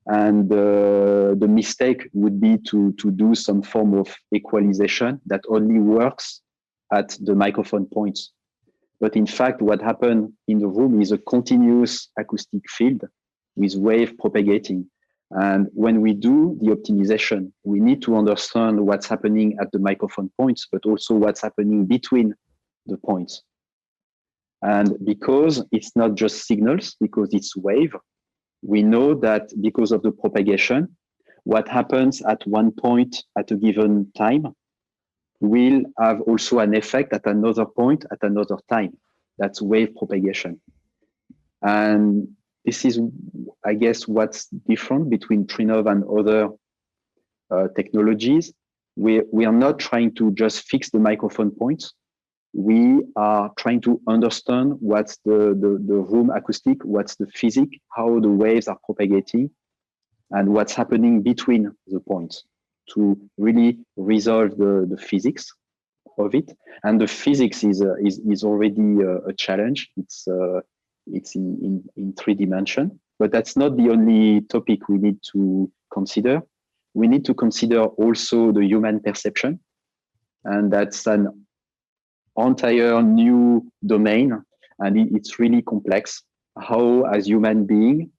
And the mistake would be to do some form of equalization that only works at the microphone points. But in fact, what happened in the room is a continuous acoustic field with wave propagating. And when we do the optimization, we need to understand what's happening at the microphone points, but also what's happening between the points. And because it's not just signals, because it's wave, we know that because of the propagation, what happens at one point at a given time will have also an effect at another point at another time. That's wave propagation. And this is, I guess, what's different between Trinov and other technologies. We are not trying to just fix the microphone points. We are trying to understand what's the room acoustic, what's the physics, how the waves are propagating, and what's happening between the points to really resolve the physics of it. And the physics is already a challenge. It's in 3 dimensions, but that's not the only topic we need to consider. We need to consider also the human perception, and that's an entire new domain, and it's really complex. How, as human being,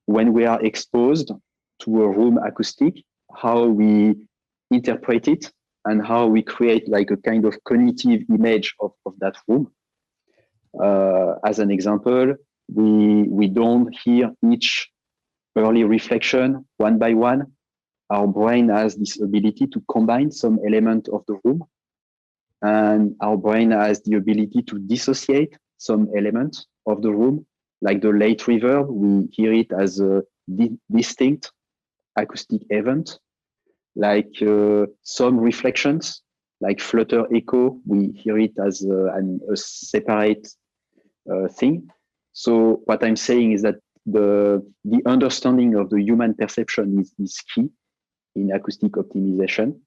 when we are exposed to a room acoustic, how we interpret it and how we create like a kind of cognitive image of that room. As an example, we don't hear each early reflection one by one. Our brain has this ability to combine some element of the room, and our brain has the ability to dissociate some element of the room, like the late reverb. We hear it as a distinct acoustic event, like some reflections, like flutter echo. We hear it as a separate thing. So what I'm saying is that the understanding of the human perception is key in acoustic optimization.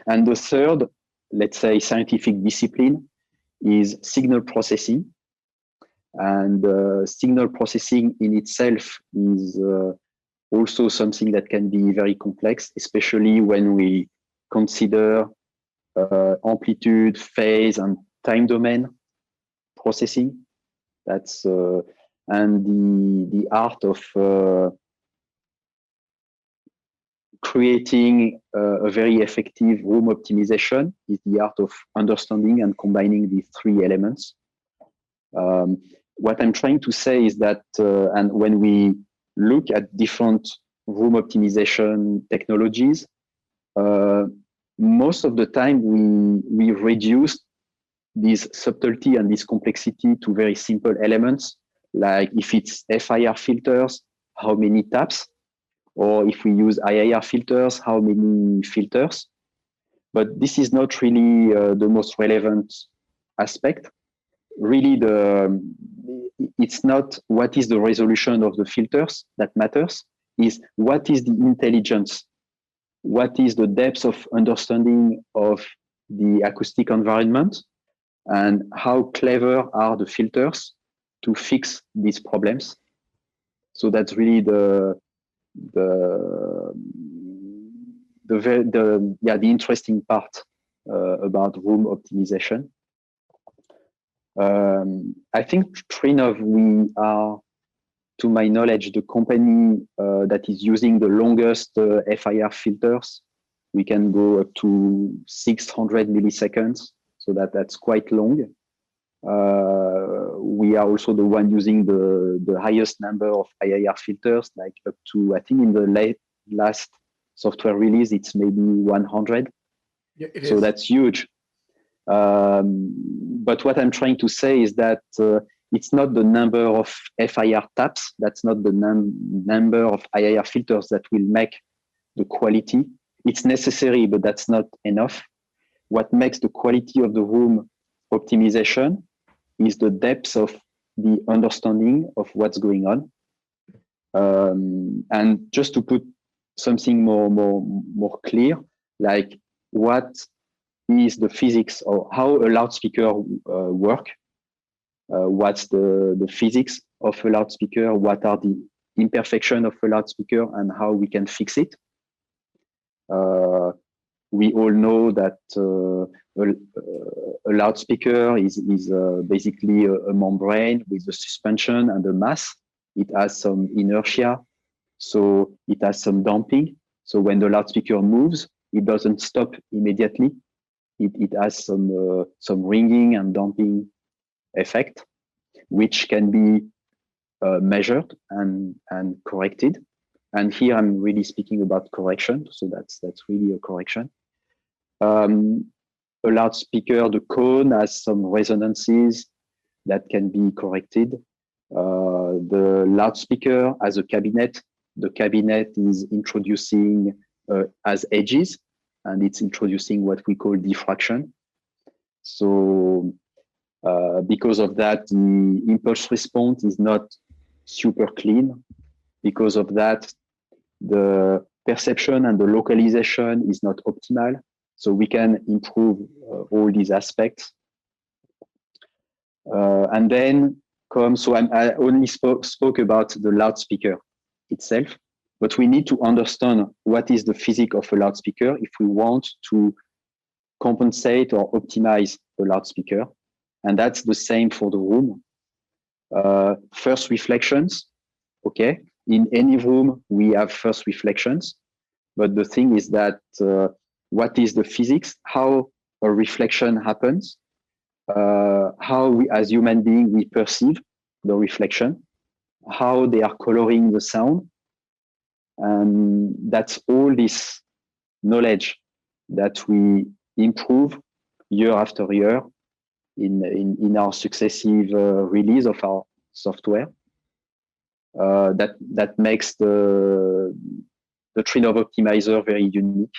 And the third, let's say, scientific discipline is signal processing. And signal processing in itself is also something that can be very complex, especially when we consider amplitude, phase, and time domain processing. That's and the art of creating a very effective room optimization is the art of understanding and combining these three elements. What I'm trying to say is that, and when we look at different room optimization technologies, most of the time we reduce this subtlety and this complexity to very simple elements, like if it's FIR filters, how many taps, or if we use IIR filters, how many filters. But this is not really the most relevant aspect. Really, it's not what is the resolution of the filters that matters, is what is the intelligence, what is the depth of understanding of the acoustic environment, and how clever are the filters to fix these problems. So that's really the interesting part about room optimization. I think Trinov, we are, to my knowledge, the company that is using the longest FIR filters. We can go up to 600 milliseconds, so that's quite long. We are also the one using the highest number of IIR filters, like up to, I think in the last software release, it's maybe 100. Yeah, so that's huge. But what I'm trying to say is that it's not the number of FIR taps, that's not the number of IIR filters that will make the quality. It's necessary, but that's not enough. What makes the quality of the room optimization is the depth of the understanding of what's going on. And just to put something more clear, like what is the physics or how a loudspeaker work? What's the physics of a loudspeaker? What are the imperfections of a loudspeaker and how we can fix it? We all know that a loudspeaker is basically a membrane with a suspension and a mass. It has some inertia, so it has some damping. So when the loudspeaker moves, it doesn't stop immediately. It has some ringing and damping effect, which can be measured and corrected. And here I'm really speaking about correction, so that's really a correction. A loudspeaker, the cone has some resonances that can be corrected. The loudspeaker has a cabinet. The cabinet is introducing as edges, and it's introducing what we call diffraction. So because of that, the impulse response is not super clean. Because of that, the perception and the localization is not optimal. So we can improve all these aspects. And then so I only spoke about the loudspeaker itself, but we need to understand what is the physics of a loudspeaker if we want to compensate or optimize the loudspeaker. And that's the same for the room. First reflections, okay. In any room, we have first reflections. But the thing is that what is the physics? How a reflection happens? How we, as human beings, we perceive the reflection? How they are coloring the sound? And that's all this knowledge that we improve year after year in our successive release of our software. That makes the Trinov optimizer very unique.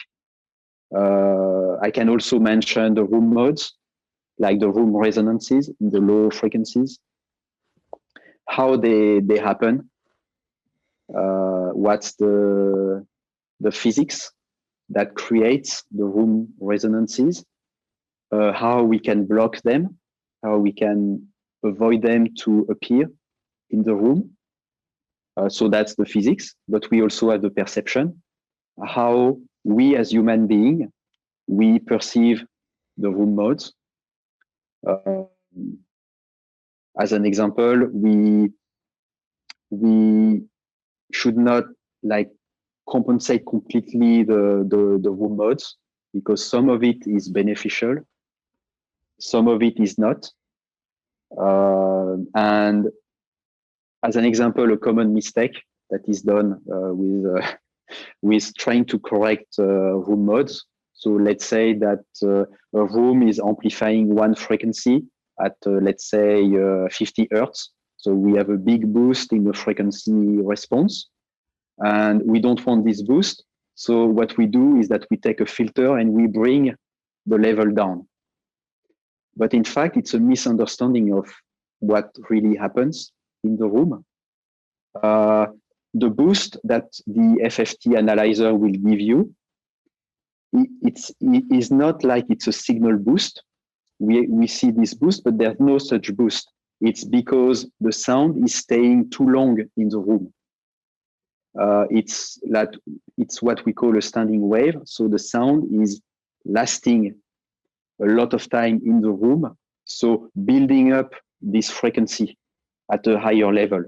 I can also mention the room modes. like the room resonances in the low frequencies, how they happen, what's the physics that creates the room resonances, how we can block them, how we can avoid them to appear in the room. So that's the physics, but we also have the perception, how we as human beings, we perceive the room modes. As an example, we should not like compensate completely the room modes, because some of it is beneficial, some of it is not. And as an example, a common mistake that is done with trying to correct room modes. So let's say that a room is amplifying one frequency at, let's say, 50 Hertz. So we have a big boost in the frequency response, and we don't want this boost. So what we do is that we take a filter and we bring the level down. But in fact, it's a misunderstanding of what really happens in the room. The boost that the FFT analyzer will give you, it is not like it's a signal boost. We see this boost, but there's no such boost. It's because the sound is staying too long in the room. It's what we call a standing wave. So the sound is lasting a lot of time in the room. So building up this frequency at a higher level.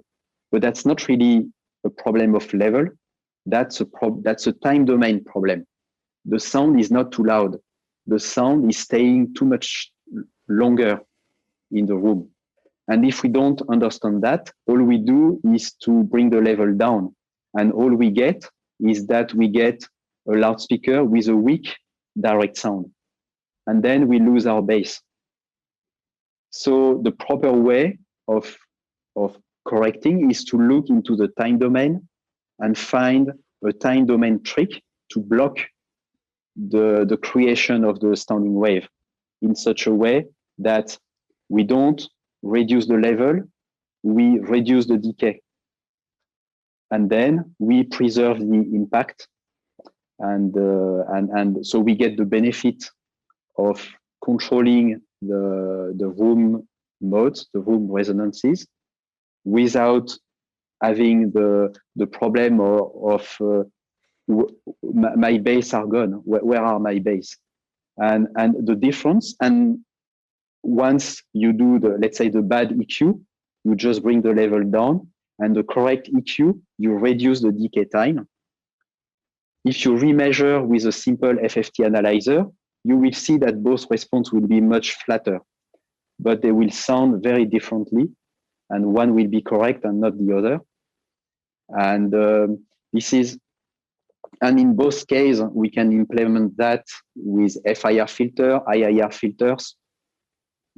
But that's not really a problem of level. That's a time domain problem. The sound is not too loud. The sound is staying too much longer in the room. And if we don't understand that, all we do is to bring the level down. And all we get is that we get a loudspeaker with a weak direct sound. And then we lose our bass. So the proper way of correcting is to look into the time domain and find a time domain trick to block the creation of the standing wave in such a way that we don't reduce the level, we reduce the decay. And then we preserve the impact. And so we get the benefit of controlling the room modes, the room resonances, without having the problem of my bass are gone. Where are my bass? And the difference. And once you do let's say the bad EQ, you just bring the level down, and the correct EQ, you reduce the decay time. If you remeasure with a simple FFT analyzer, you will see that both response will be much flatter, but they will sound very differently, and one will be correct and not the other. And and in both cases, we can implement that with FIR filter, IIR filters.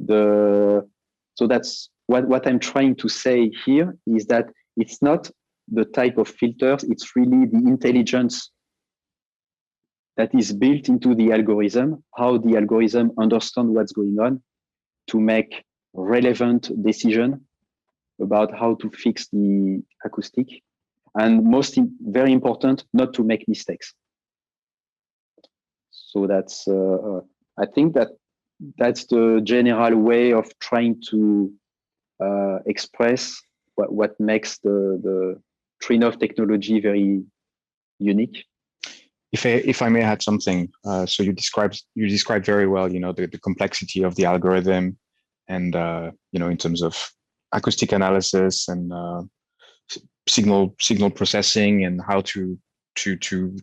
So that's what I'm trying to say here, is that it's not the type of filters, it's really the intelligence that is built into the algorithm, how the algorithm understands what's going on to make relevant decision about how to fix the acoustic. And very important, not to make mistakes. So that's, I think that's the general way of trying to express what makes the TriNov technology very unique. If I may add something, so you described very well, the complexity of the algorithm, and in terms of acoustic analysis and signal processing, and how to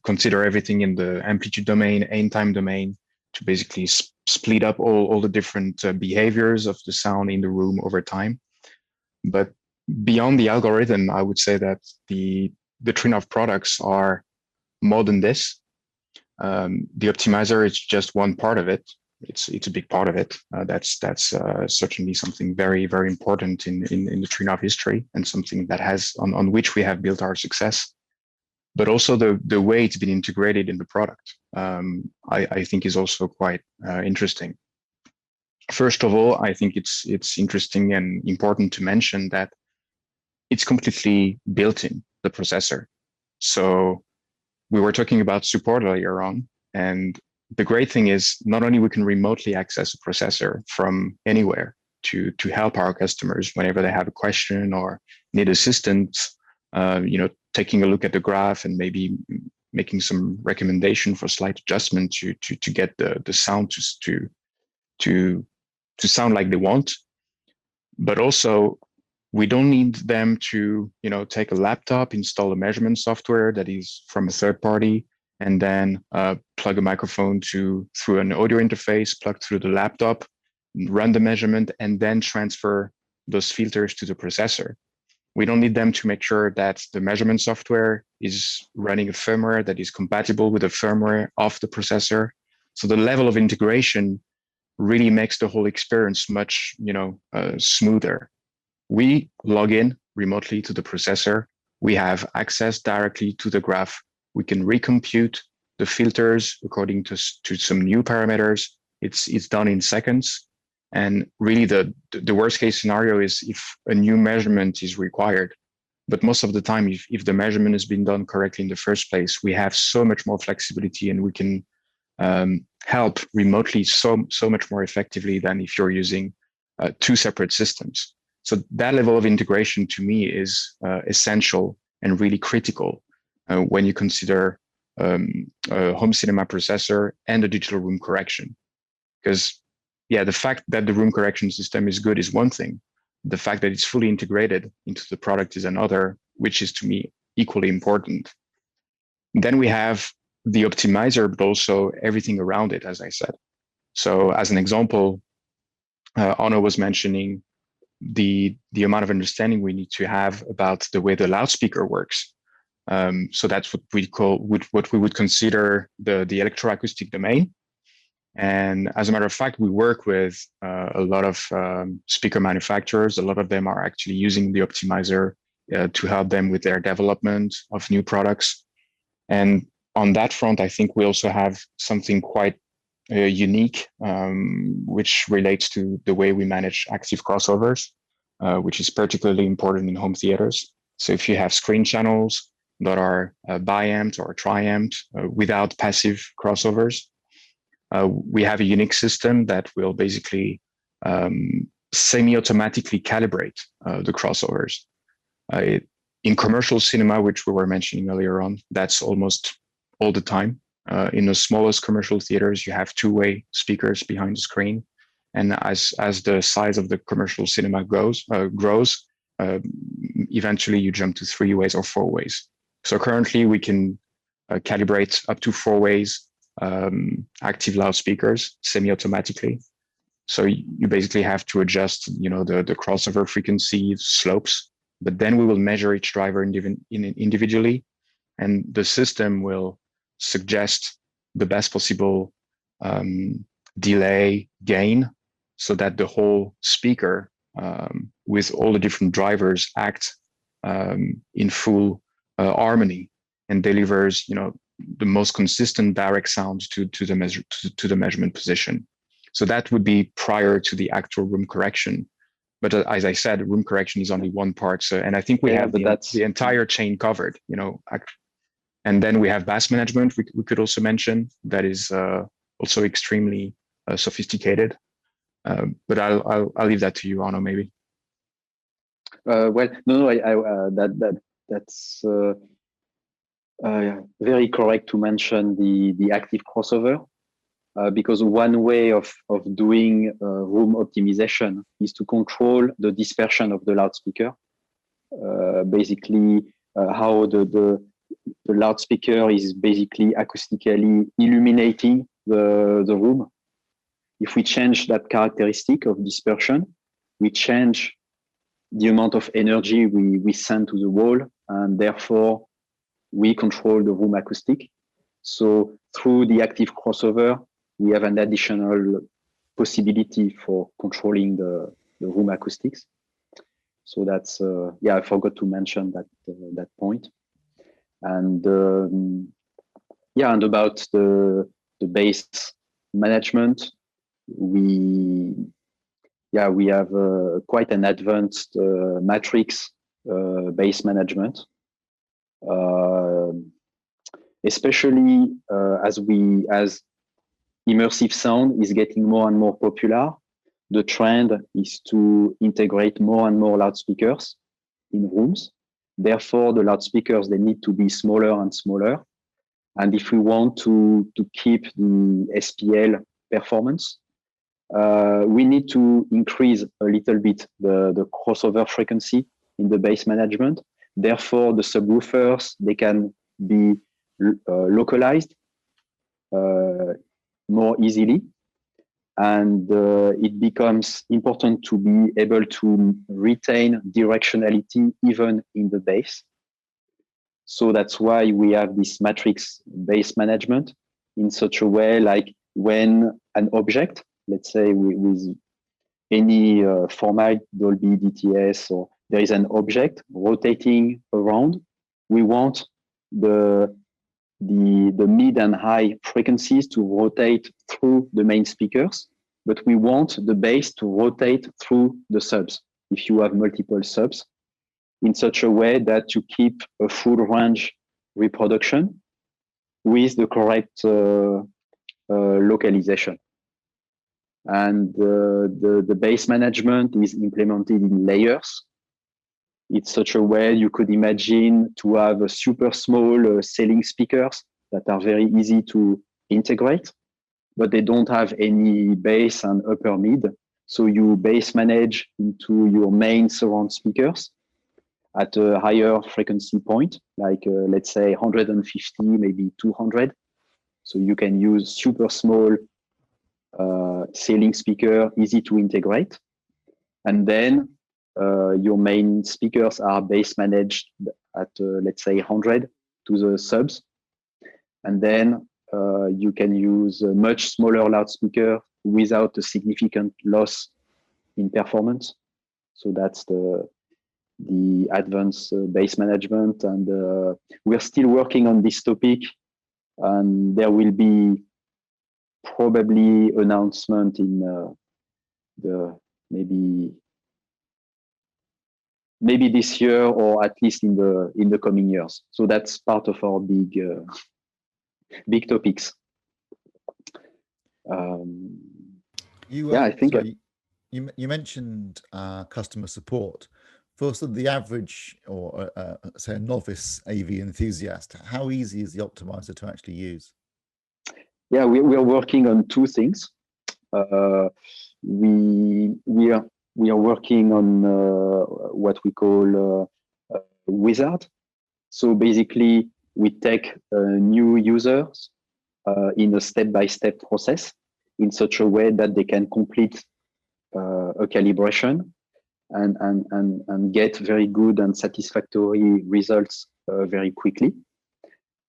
consider everything in the amplitude domain and time domain to basically split up all the different behaviors of the sound in the room over time. But beyond the algorithm, I would say that the TriNov products are more than this. The optimizer is just one part of it. It's a big part of it. That's certainly something very, very important in the TriNov history, and something that on which we have built our success. But also the way it's been integrated in the product, I think is also quite interesting. First of all, I think it's interesting and important to mention that it's completely built in the processor. So we were talking about support earlier on, and the great thing is not only we can remotely access a processor from anywhere to help our customers whenever they have a question or need assistance, taking a look at the graph and maybe making some recommendation for slight adjustment to get the sound to sound like they want. But also, we don't need them to take a laptop, install a measurement software that is from a third party, and then plug a microphone through an audio interface, plug through the laptop, run the measurement, and then transfer those filters to the processor. We don't need them to make sure that the measurement software is running a firmware that is compatible with the firmware of the processor. So the level of integration really makes the whole experience much smoother. We log in remotely to the processor. We have access directly to the graph. We can recompute the filters according to some new parameters. It's done in seconds. And really the worst case scenario is if a new measurement is required. But most of the time, if the measurement has been done correctly in the first place, we have so much more flexibility, and we can help remotely so much more effectively than if you're using two separate systems. So that level of integration to me is essential and really critical when you consider a home cinema processor and a digital room correction. Because the fact that the room correction system is good is one thing. The fact that it's fully integrated into the product is another, which is to me equally important. Then we have the optimizer, but also everything around it, as I said. So as an example, Onno was mentioning the amount of understanding we need to have about the way the loudspeaker works. So that's what we would consider the electroacoustic domain. And as a matter of fact, we work with a lot of speaker manufacturers. A lot of them are actually using the optimizer to help them with their development of new products. And on that front, I think we also have something quite unique, which relates to the way we manage active crossovers, which is particularly important in home theaters. So if you have screen channels that are bi-amped or tri-amped without passive crossovers, we have a unique system that will basically semi-automatically calibrate the crossovers. In commercial cinema, which we were mentioning earlier on, that's almost all the time. In the smallest commercial theaters, you have two-way speakers behind the screen. And as the size of the commercial cinema grows, eventually you jump to 3 ways or 4 ways. So currently we can calibrate up to 4 ways active loudspeakers semi-automatically. So you basically have to adjust, the crossover frequency slopes, but then we will measure each driver individually, and the system will suggest the best possible delay gain so that the whole speaker with all the different drivers act in full harmony and delivers, the most consistent direct sound to the measurement position. So that would be prior to the actual room correction. But as I said, room correction is only one part. So, and I think we have the entire chain covered, And then we have bass management. We could also mention that is also extremely sophisticated. But I'll leave that to you, Onno, maybe. That's very correct to mention the active crossover, because one way of doing room optimization is to control the dispersion of the loudspeaker. Basically, how the loudspeaker is basically acoustically illuminating the room. If we change that characteristic of dispersion, we change the amount of energy we send to the wall, and therefore we control the room acoustic. So through the active crossover, we have an additional possibility for controlling the room acoustics. So that's, I forgot to mention that point. And and about the base management, we we have quite an advanced matrix base management, especially as immersive sound is getting more and more popular. The trend is to integrate more and more loudspeakers in rooms. Therefore, the loudspeakers, they need to be smaller and smaller. And if we want to keep the SPL performance, we need to increase a little bit the crossover frequency in the bass management. Therefore, the subwoofers, they can be localized more easily. And it becomes important to be able to retain directionality even in the bass. So that's why we have this matrix bass management in such a way, like when an object, let's say with any format, Dolby, DTS, or there is an object rotating around, we want the mid and high frequencies to rotate through the main speakers, but we want the bass to rotate through the subs. If you have multiple subs, in such a way that you keep a full range reproduction with the correct localization. And the bass management is implemented in layers. It's such a way you could imagine to have a super small ceiling speakers that are very easy to integrate, but they don't have any bass and upper mid. So you bass manage into your main surround speakers at a higher frequency point, like let's say 150, maybe 200. So you can use super small ceiling speaker, easy to integrate. And then your main speakers are bass managed at, let's say, 100 to the subs. And then you can use a much smaller loudspeaker without a significant loss in performance. So that's the advanced bass management. And we're still working on this topic. And there will be probably announcement in the maybe this year, or at least in the coming years. So that's part of our big topics. I think you mentioned customer support. For sort of the average, or say a novice AV enthusiast, how easy is the optimizer to actually use? Yeah, we are working on two things. We are working on what we call Wizard. So basically, we take new users in a step-by-step process in such a way that they can complete a calibration and get very good and satisfactory results very quickly.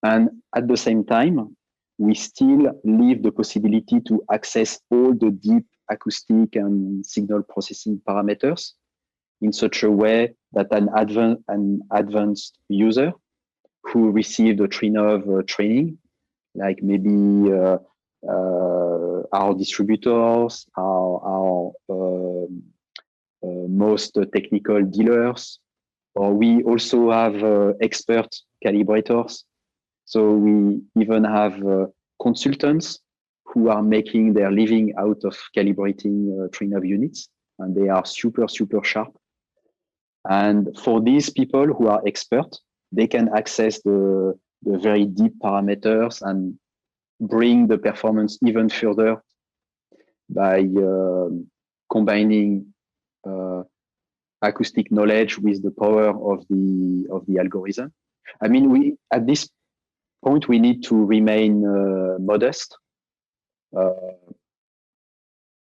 And at the same time, we still leave the possibility to access all the deep acoustic and signal processing parameters in such a way that an advanced user who received a Trinnov training, like maybe our distributors, our most technical dealers, or we also have expert calibrators. So we even have consultants who are making their living out of calibrating Trinnov units, and they are super, super sharp. And for these people who are expert, they can access the very deep parameters and bring the performance even further by combining acoustic knowledge with the power of the algorithm. I mean, at this point, we need to remain modest.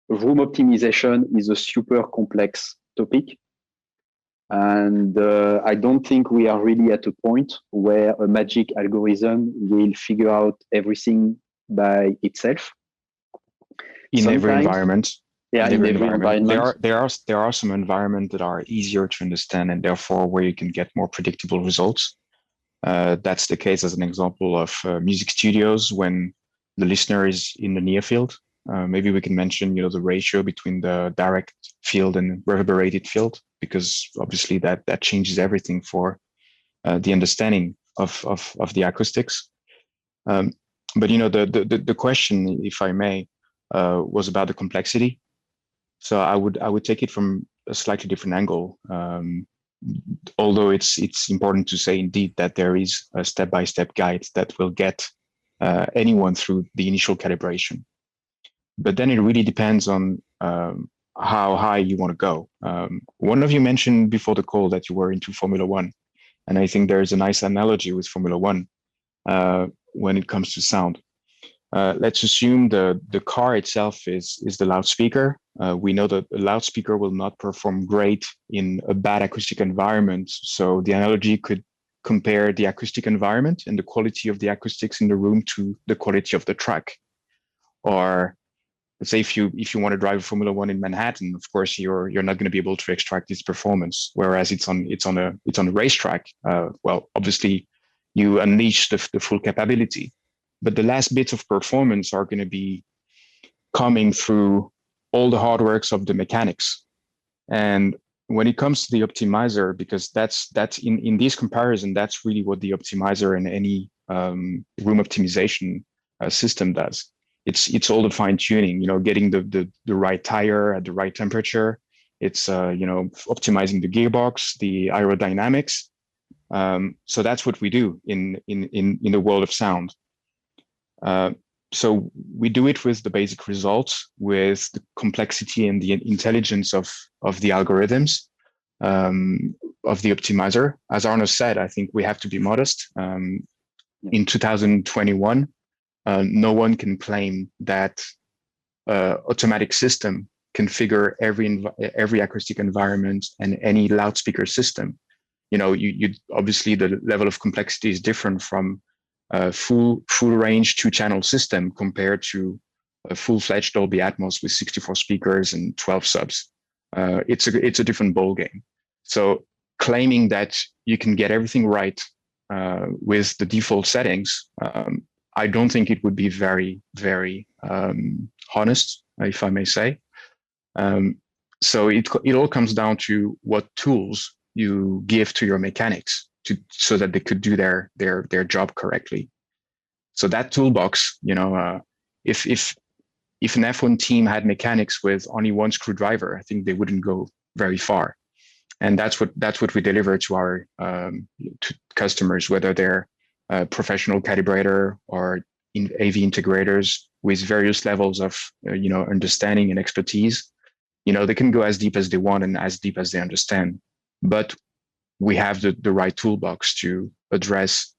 Room optimization is a super complex topic. And I don't think we are really at a point where a magic algorithm will figure out everything by itself. In every environment. Yeah, in every environment. There are some environments that are easier to understand and therefore where you can get more predictable results. That's the case as an example of music studios when the listener is in the near field. maybe we can mention, the ratio between the direct field and reverberated field, because obviously that changes everything for the understanding of the acoustics. But the question, if I may, was about the complexity. So I would take it from a slightly different angle. Although it's important to say indeed that there is a step-by-step guide that will get anyone through the initial calibration. But then it really depends on how high you want to go. One of you mentioned before the call that you were into Formula One, and I think there's a nice analogy with Formula One when it comes to sound. Let's assume the car itself is the loudspeaker. We know that the loudspeaker will not perform great in a bad acoustic environment. So the analogy could compare the acoustic environment and the quality of the acoustics in the room to the quality of the track. Or let's say if you want to drive Formula One in Manhattan, of course you're not going to be able to extract its performance. Whereas it's on a racetrack. Well, obviously you unleash the full capability. But the last bits of performance are going to be coming through all the hard works of the mechanics. And when it comes to the optimizer, because that's in this comparison, that's really what the optimizer and any room optimization system does. It's all the fine tuning, getting the right tire at the right temperature. It's optimizing the gearbox, the aerodynamics. So that's what we do in the world of sound. So we do it with the basic results, with the complexity and the intelligence of the algorithms, of the optimizer. As Arno said, I think we have to be modest. In 2021, no one can claim that automatic system configure every acoustic environment and any loudspeaker system. You obviously the level of complexity is different from full range 2-channel system compared to a full-fledged Dolby Atmos with 64 speakers and 12 subs. It's a different ball game. So claiming that you can get everything right with the default settings, I don't think it would be very, very honest, if I may say. So it all comes down to what tools you give to your mechanics so that they could do their job correctly. So that toolbox, if an F1 team had mechanics with only one screwdriver, I think they wouldn't go very far. And that's what we deliver to our to customers, whether they're professional calibrator or AV integrators with various levels of understanding and expertise. They can go as deep as they want and as deep as they understand, but we have the right toolbox to address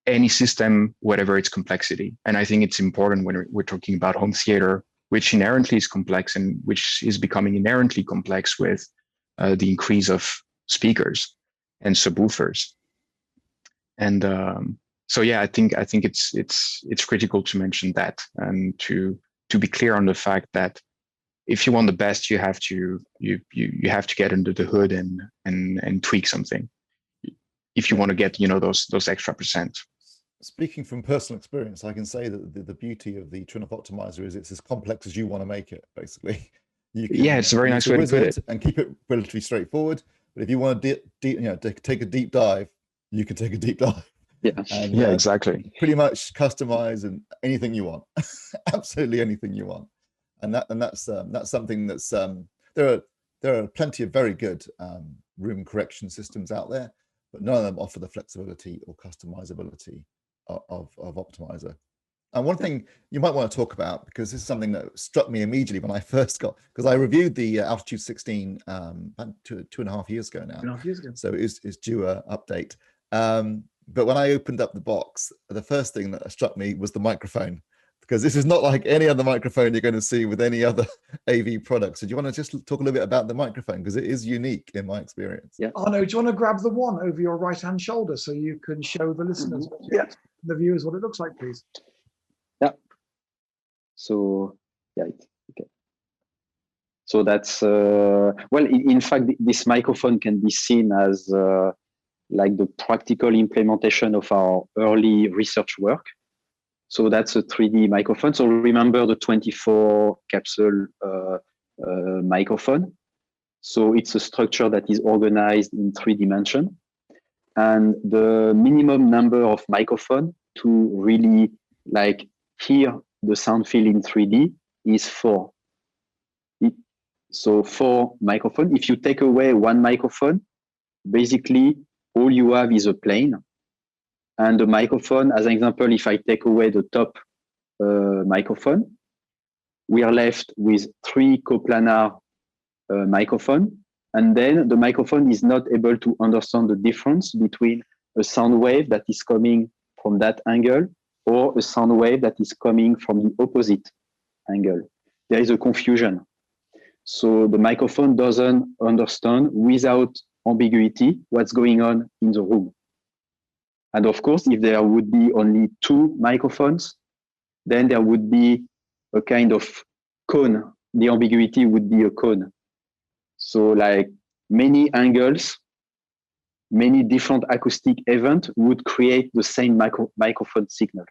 any system, whatever its complexity. And I think it's important when we're talking about home theater, which inherently is complex and which is becoming inherently complex with the increase of speakers and subwoofers. And so, yeah, I think it's critical to mention that and to be clear on the fact that if you want the best, you have to get under the hood and tweak something if you want to get those extra percent. Speaking from personal experience, I can say that the beauty of the Trinnov Optimizer is it's as complex as you want to make it. Basically, it's a very nice way to put it, and keep it relatively straightforward. But if you want to take a deep dive, you can take a deep dive. Yeah, and, exactly. Pretty much customize and anything you want, absolutely anything you want. And that's something that's there are plenty of very good room correction systems out there, but none of them offer the flexibility or customizability of Optimizer. And one thing you might want to talk about, because this is something that struck me immediately when I first because I reviewed the Altitude 16 about 2.5 years ago now. 2.5 years ago. So it's due an update. But when I opened up the box, the first thing that struck me was the microphone, because this is not like any other microphone you're going to see with any other AV product. So do you want to just talk a little bit about the microphone, because it is unique in my experience? Yeah. Arno, do you want to grab the one over your right-hand shoulder so you can show the listeners, the viewers, what it looks like, please? Yeah. So, okay. So that's, in fact, this microphone can be seen as like the practical implementation of our early research work. So that's a 3D microphone. So remember the 24 capsule microphone. So it's a structure that is organized in 3 dimensions. And the minimum number of microphone to really like hear the sound field in 3D is 4. So 4 microphone. If you take away 1 microphone, basically all you have is a plane. And the microphone, as an example, if I take away the top microphone, we are left with 3 coplanar microphone. And then the microphone is not able to understand the difference between a sound wave that is coming from that angle or a sound wave that is coming from the opposite angle. There is a confusion. So the microphone doesn't understand without ambiguity what's going on in the room. And of course, if there would be only 2 microphones, then there would be a kind of cone. The ambiguity would be a cone. So like many angles, many different acoustic events would create the same microphone signal.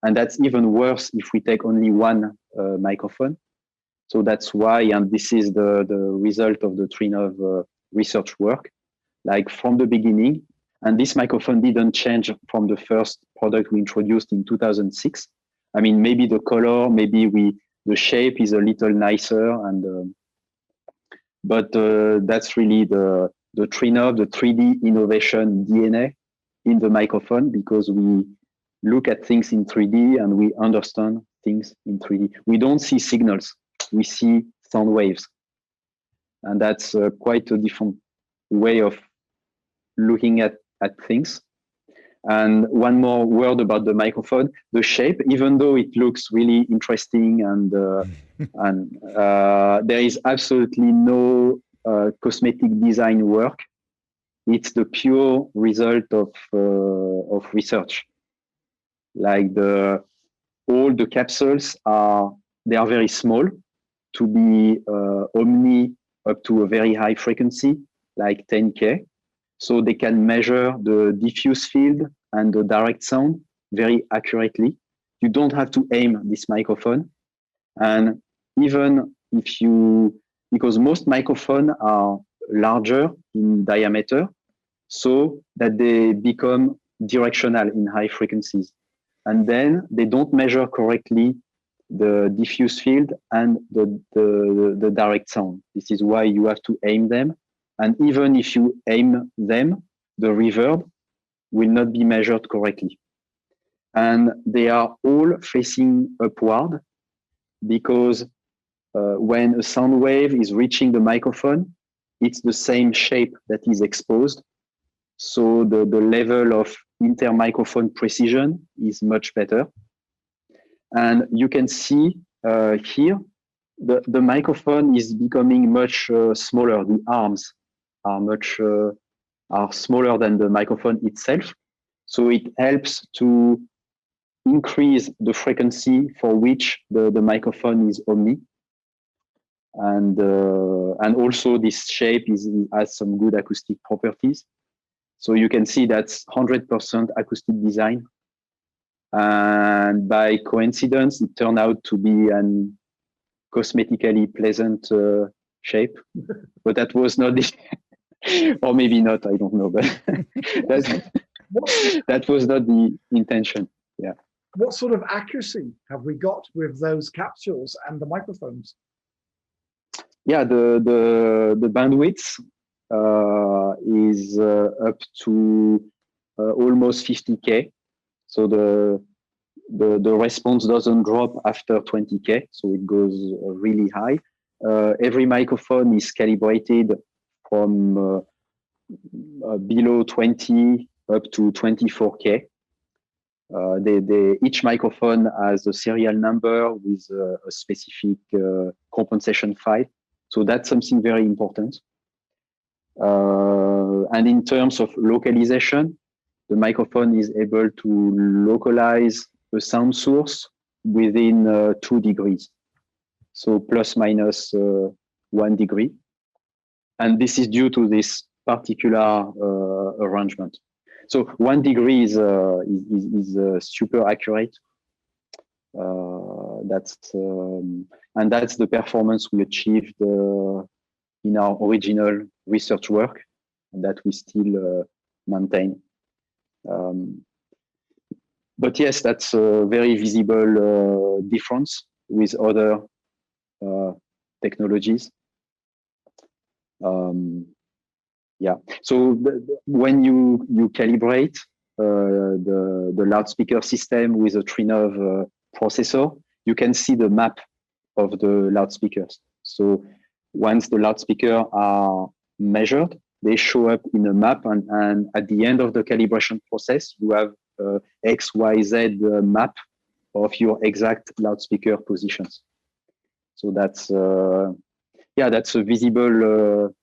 And that's even worse if we take only 1 microphone. So that's why, and this is the result of the Trinnov research work, like from the beginning, and this microphone didn't change from the first product we introduced in 2006. I mean, maybe the color, maybe the shape is a little nicer, and but that's really the Trinnov, the 3D innovation DNA in the microphone, because we look at things in 3D and we understand things in 3D. We don't see signals, we see sound waves. And that's quite a different way of looking at things. And one more word about the microphone. The shape, even though it looks really interesting and there is absolutely no cosmetic design work. It's the pure result of research. Like all the capsules are very small to be omni up to a very high frequency, like 10K. So they can measure the diffuse field and the direct sound very accurately. You don't have to aim this microphone. And even if because most microphones are larger in diameter, so that they become directional in high frequencies. And then they don't measure correctly the diffuse field and the direct sound. This is why you have to aim them. And even if you aim them, the reverb will not be measured correctly. And they are all facing upward, because when a sound wave is reaching the microphone, it's the same shape that is exposed. So the level of inter-microphone precision is much better. And you can see here, the microphone is becoming much smaller. The arms are smaller than the microphone itself. So it helps to increase the frequency for which the microphone is omni. And also this shape has some good acoustic properties. So you can see that's 100% acoustic design. And by coincidence, it turned out to be an cosmetically pleasant shape, but that was not the, or maybe not, I don't know, but that was not the intention. Yeah. What sort of accuracy have we got with those capsules and the microphones? Yeah, the bandwidth is up to almost 50K. So the response doesn't drop after 20K, so it goes really high. Every microphone is calibrated from below 20 up to 24K. Each microphone has a serial number with a specific compensation file. So that's something very important. And in terms of localization, the microphone is able to localize a sound source within 2 degrees. So plus minus 1 degree. And this is due to this particular arrangement. So 1 degree is super accurate. And that's the performance we achieved in our original research work that we still maintain. But yes, that's a very visible difference with other technologies. Yeah. So when you calibrate the loudspeaker system with a Trinnov processor, you can see the map of the loudspeakers. So once the loudspeakers are measured, they show up in a map, and at the end of the calibration process, you have X, Y, Z map of your exact loudspeaker positions. So that's that's a visible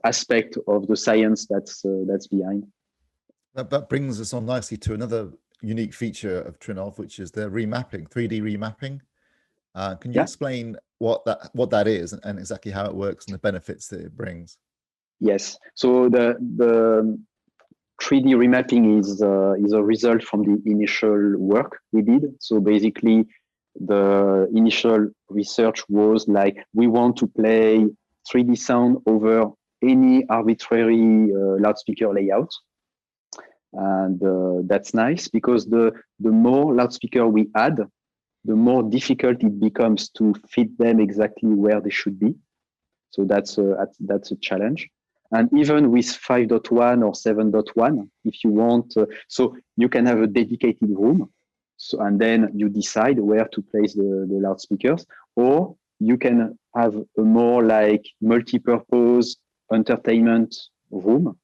aspect of the science that's behind. That brings us on nicely to another unique feature of Trinnov, which is the remapping, 3D remapping. Can you explain what that is and exactly how it works and the benefits that it brings? Yes. So the 3D remapping is a result from the initial work we did. So basically, the initial research was like, we want to play 3D sound over any arbitrary loudspeaker layout. And that's nice because the more loudspeaker we add, the more difficult it becomes to fit them exactly where they should be. So that's a challenge. And even with 5.1 or 7.1, if you want, so you can have a dedicated room. So, and then you decide where to place the loudspeakers, or you can have a more like multi-purpose entertainment room.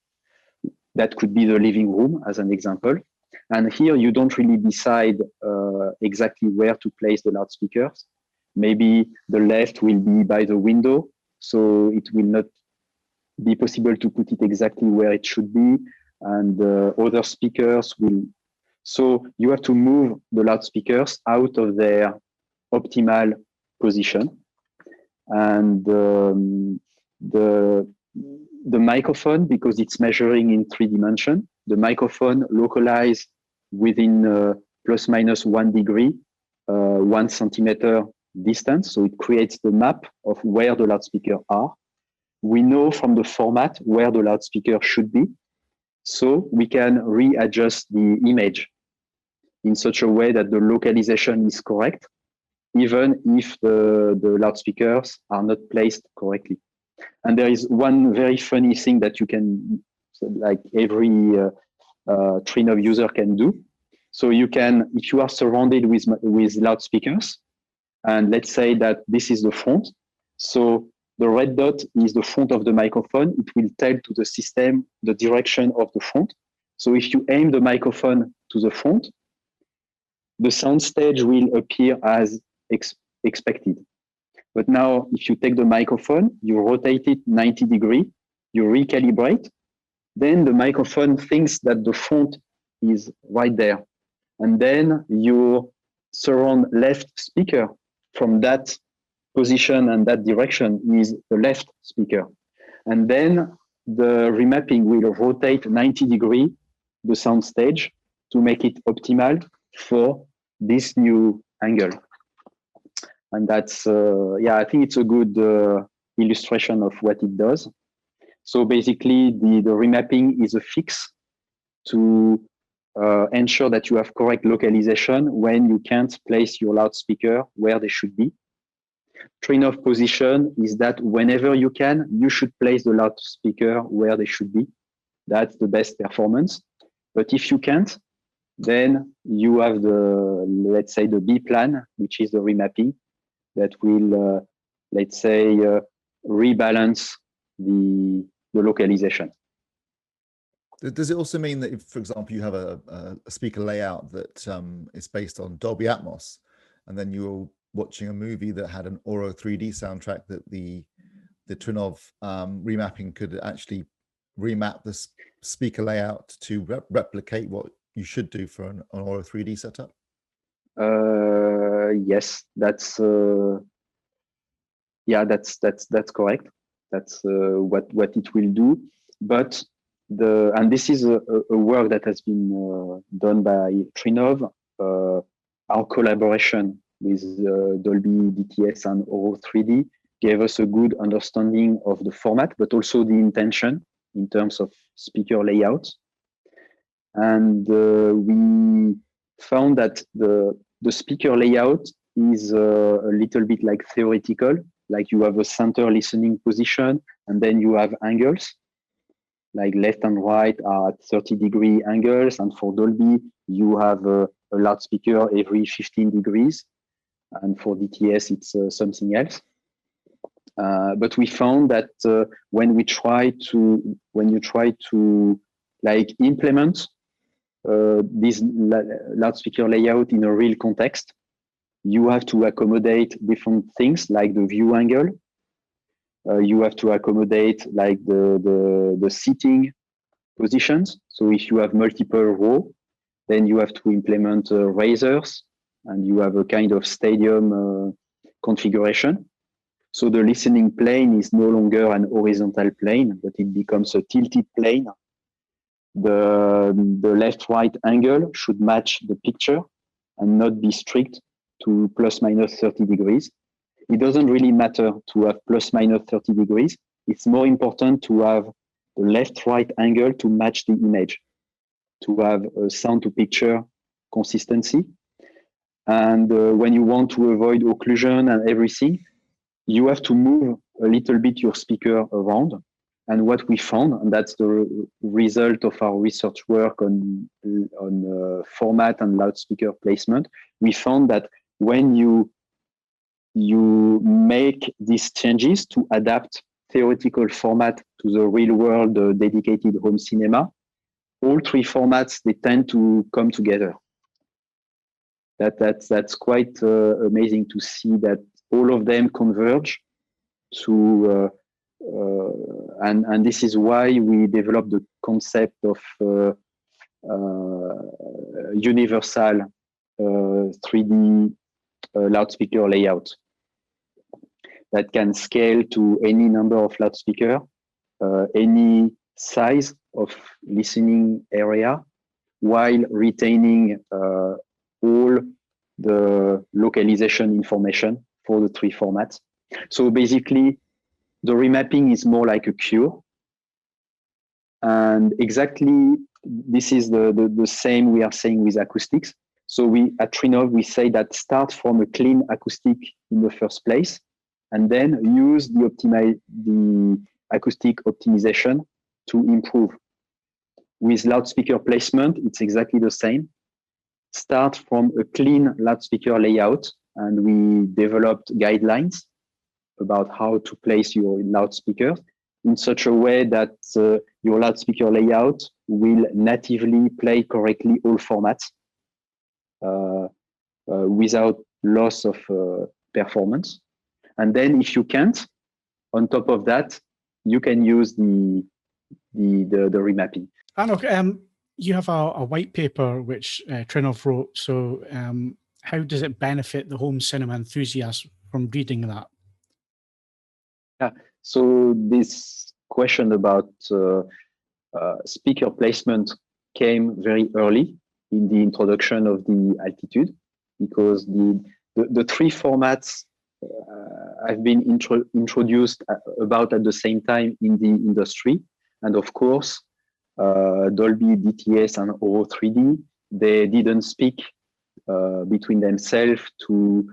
That could be the living room as an example. And here you don't really decide exactly where to place the loudspeakers. Maybe the left will be by the window, so it will not be possible to put it exactly where it should be. And other speakers will. So you have to move the loudspeakers out of their optimal position. And the microphone, because it's measuring in 3 dimensions, the microphone localized within plus minus 1 degree, 1 centimeter distance. So it creates the map of where the loudspeakers are. We know from the format where the loudspeaker should be. So we can readjust the image in such a way that the localization is correct, even if the loudspeakers are not placed correctly. And there is one very funny thing that you can, like every Trinnov user can do. So you can, if you are surrounded with loudspeakers, and let's say that this is the front, so the red dot is the front of the microphone. It will tell to the system the direction of the front. So if you aim the microphone to the front, the sound stage will appear as expected. But now, if you take the microphone, you rotate it 90 degrees, you recalibrate, then the microphone thinks that the front is right there. And then your surround left speaker from that position and that direction is the left speaker. And then the remapping will rotate 90 degrees the sound stage to make it optimal for this new angle. And that's, I think it's a good illustration of what it does. So basically, the remapping is a fix to ensure that you have correct localization when you can't place your loudspeaker where they should be. Trinnov position is that whenever you can, you should place the loudspeaker where they should be. That's the best performance. But if you can't, then you have the, let's say, the B plan, which is the remapping that will, let's say, rebalance the localization. Does it also mean that if, for example, you have a speaker layout that is based on Dolby Atmos, and then you're watching a movie that had an Auro 3D soundtrack, that the Trinnov remapping could actually remap the speaker layout to replicate what you should do for an Auro 3D setup? Yes, that's correct. That's what it will do. But and this is a work that has been done by Trinnov our collaboration with Dolby DTS and Oro 3D gave us a good understanding of the format, but also the intention in terms of speaker layout. And we found that the speaker layout is a little bit like theoretical, like you have a center listening position, and then you have angles, like left and right are at 30-degree angles. And for Dolby, you have a loudspeaker every 15 degrees. And for DTS, it's something else. But we found that when you try to like implement this loudspeaker layout in a real context, you have to accommodate different things like the view angle. You have to accommodate like the seating positions. So if you have multiple rows, then you have to implement risers, and you have a kind of stadium configuration. So the listening plane is no longer an horizontal plane, but it becomes a tilted plane. The left-right angle should match the picture and not be strict to plus minus 30 degrees. It doesn't really matter to have plus minus 30 degrees. It's more important to have the left-right angle to match the image, to have a sound to picture consistency. And when you want to avoid occlusion and everything, you have to move a little bit your speaker around. And what we found, and that's the result of our research work on format and loudspeaker placement, we found that when you make these changes to adapt theoretical format to the real world dedicated home cinema, all three formats, they tend to come together. That's quite amazing to see that all of them converge to, and this is why we developed the concept of universal 3D loudspeaker layout that can scale to any number of loudspeaker, any size of listening area, while retaining all the localization information for the three formats. So basically, the remapping is more like a cure. And exactly, this is the same we are saying with acoustics. So we, at Trinnov, we say that start from a clean acoustic in the first place, and then use the acoustic optimization to improve. With loudspeaker placement, it's exactly the same. Start from a clean loudspeaker layout, and we developed guidelines about how to place your loudspeaker in such a way that your loudspeaker layout will natively play correctly all formats without loss of performance. And then if you can't, on top of that, you can use the remapping. Anok, you have a white paper which Trinnov wrote. So how does it benefit the home cinema enthusiast from reading that? Yeah, so this question about speaker placement came very early in the introduction of the Altitude, because the three formats have been introduced about at the same time in the industry. And of course, Dolby, DTS, and Oro 3D, they didn't speak between themselves to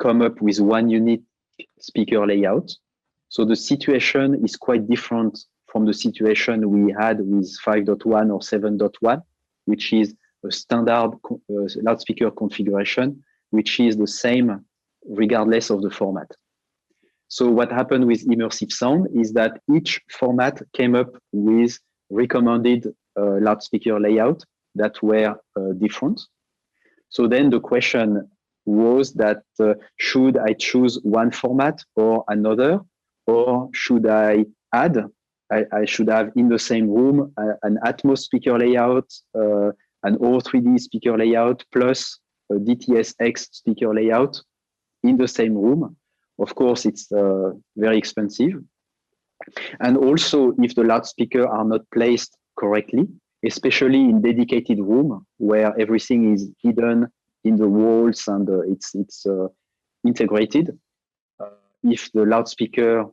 come up with one unique speaker layout. So the situation is quite different from the situation we had with 5.1 or 7.1, which is a standard loudspeaker configuration, which is the same regardless of the format. So what happened with immersive sound is that each format came up with recommended loudspeaker layout that were different. So then the question was that should I choose one format or another, or should I add? I should have in the same room an Atmos speaker layout, an Oro 3D speaker layout, plus a DTS-X speaker layout in the same room. Of course, it's very expensive. And also, if the loudspeakers are not placed correctly, especially in dedicated room where everything is hidden in the walls, and it's integrated. If the loudspeaker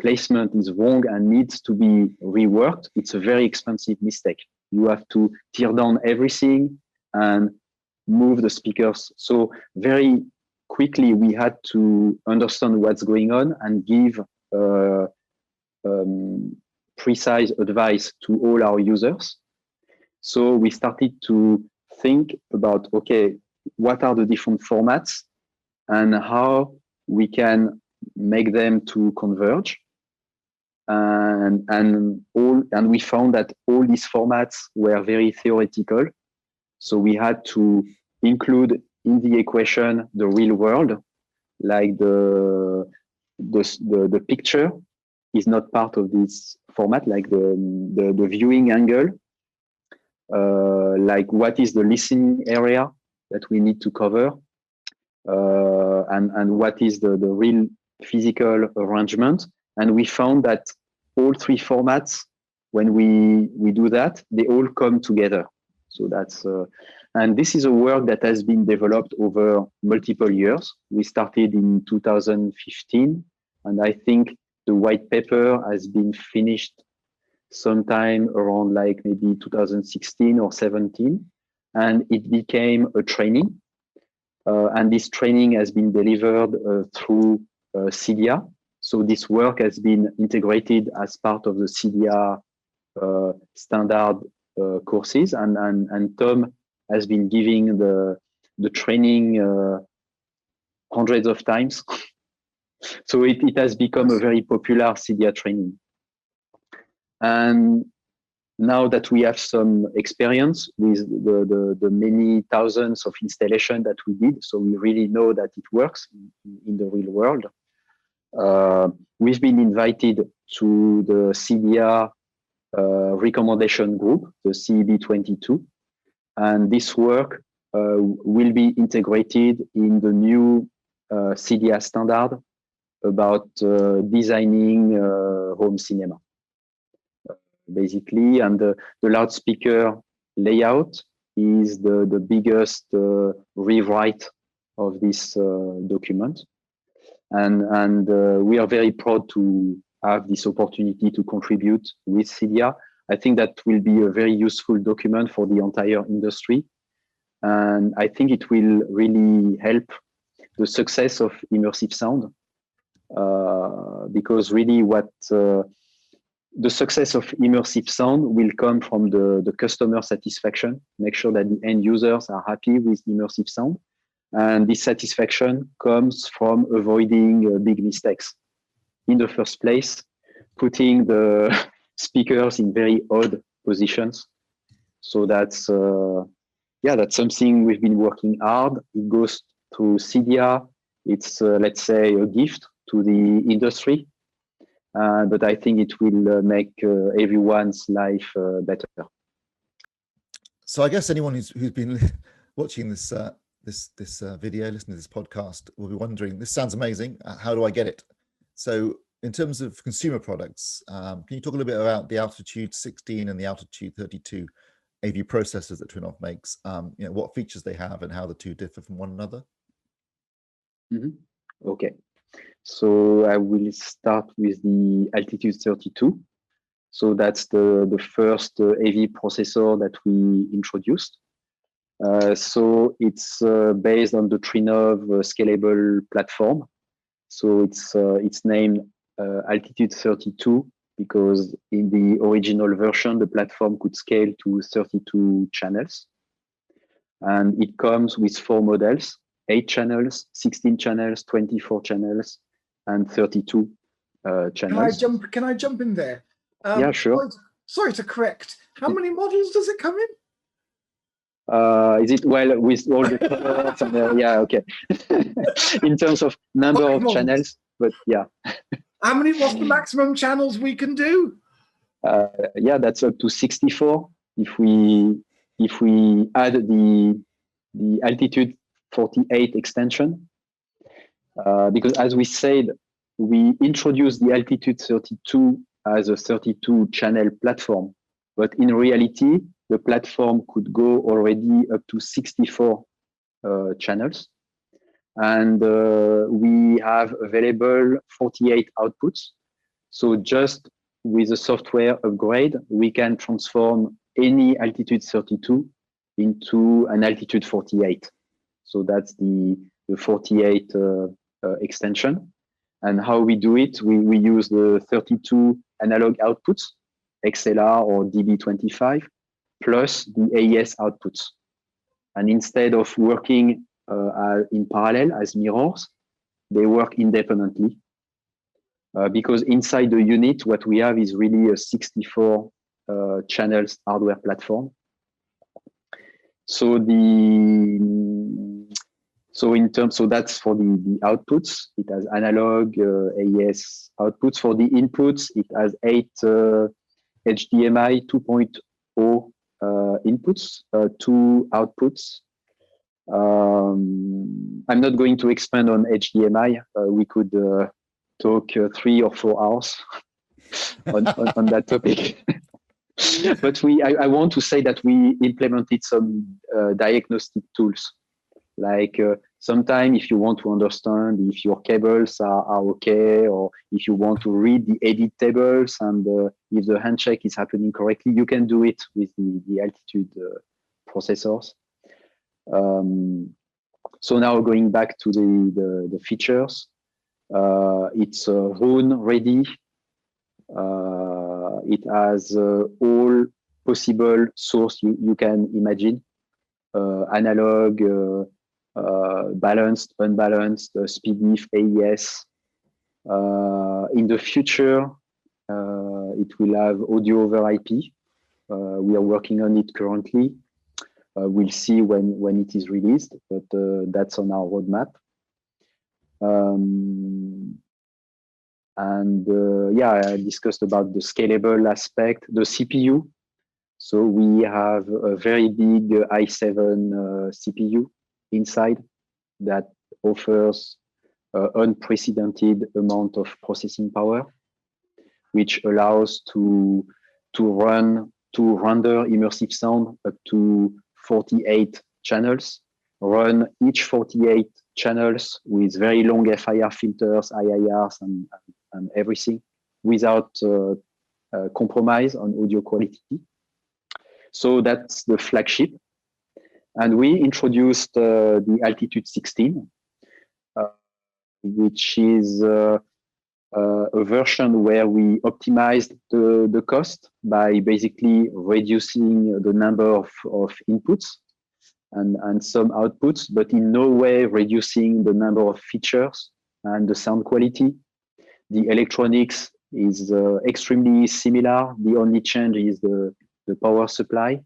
placement is wrong and needs to be reworked, it's a very expensive mistake. You have to tear down everything and move the speakers. So very quickly, we had to understand what's going on and give precise advice to all our users. So we started to think about, okay, what are the different formats and how we can make them to converge. And we found that all these formats were very theoretical. So we had to include in the equation the real world, like the picture is not part of this format, like the viewing angle, like what is the listening area that we need to cover, and what is the real physical arrangement. And we found that all three formats, when we do that, they all come together. So that's and this is a work that has been developed over multiple years. We started in 2015, and I think the white paper has been finished sometime around like maybe 2016 or 17, and it became a training. And this training has been delivered through CEDIA. So this work has been integrated as part of the CEDIA standard courses, and Tom has been giving the training hundreds of times. So it has become a very popular CEDIA training. And now that we have some experience with the many thousands of installations that we did, so we really know that it works in the real world, we've been invited to the CEDIA recommendation group, the CEB22, and this work will be integrated in the new CEDIA standard about designing home cinema, basically. And the loudspeaker layout is the biggest rewrite of this document. And we are very proud to have this opportunity to contribute with CEDIA. I think that will be a very useful document for the entire industry. And I think it will really help the success of immersive sound, because really the success of immersive sound will come from the customer satisfaction, make sure that the end users are happy with immersive sound. And this satisfaction comes from avoiding big mistakes. In the first place, putting the speakers in very odd positions. So that's something we've been working hard. It goes through CEDIA. It's let's say a gift to the industry, but I think it will make everyone's life better. So I guess anyone who's been watching this video, listening to this podcast, will be wondering, this sounds amazing. How do I get it? So in terms of consumer products, can you talk a little bit about the Altitude 16 and the Altitude 32 AV processors that Trinnov makes? What features they have and how the two differ from one another? Mm-hmm. Okay, so I will start with the Altitude 32. So that's the first AV processor that we introduced. So it's based on the Trinnov scalable platform. So it's named Altitude 32 because in the original version, the platform could scale to 32 channels. And it comes with 4 models, 8 channels, 16 channels, 24 channels, and 32 channels. Can I jump in there? Yeah, sure. Sorry to correct. How many models does it come in? Is it with all the colors? Yeah, okay. In terms of number of channels, but yeah. What's the maximum channels we can do? Yeah, that's up to 64. If we add the Altitude 48 extension, because as we said, we introduced the Altitude 32 as a 32 channel platform, but in reality, the platform could go already up to 64 channels. And we have available 48 outputs. So just with a software upgrade, we can transform any altitude 32 into an altitude 48. So that's the 48 extension. And how we do it, we use the 32 analog outputs, XLR or DB25, plus the AES outputs. And instead of working in parallel as mirrors, they work independently. Because inside the unit, what we have is really a 64 channels hardware platform. So that's for the outputs. It has analog AES outputs. For the inputs, it has 8 HDMI 2.0 inputs, 2 outputs. I'm not going to expand on HDMI. We could talk 3 or 4 hours on that topic. But I want to say that we implemented some diagnostic tools. Like sometimes if you want to understand if your cables are okay, or if you want to read the edit tables and if the handshake is happening correctly, you can do it with the altitude processors. So now going back to the features, it's Roon ready. It has all possible source you can imagine, analog, balanced, unbalanced, SPDIF, AES. In the future, it will have audio over IP. We are working on it currently. We'll see when it is released, but that's on our roadmap. I discussed about the scalable aspect, the CPU. So we have a very big i7 CPU inside that offers unprecedented amount of processing power, which allows to render immersive sound up to 48 channels, run each 48 channels with very long FIR filters, IIRs, and everything without compromise on audio quality. So that's the flagship. And we introduced the Altitude 16, which is a version where we optimized the cost by basically reducing the number of inputs and some outputs, but in no way reducing the number of features and the sound quality. The electronics is extremely similar. The only change is the power supply.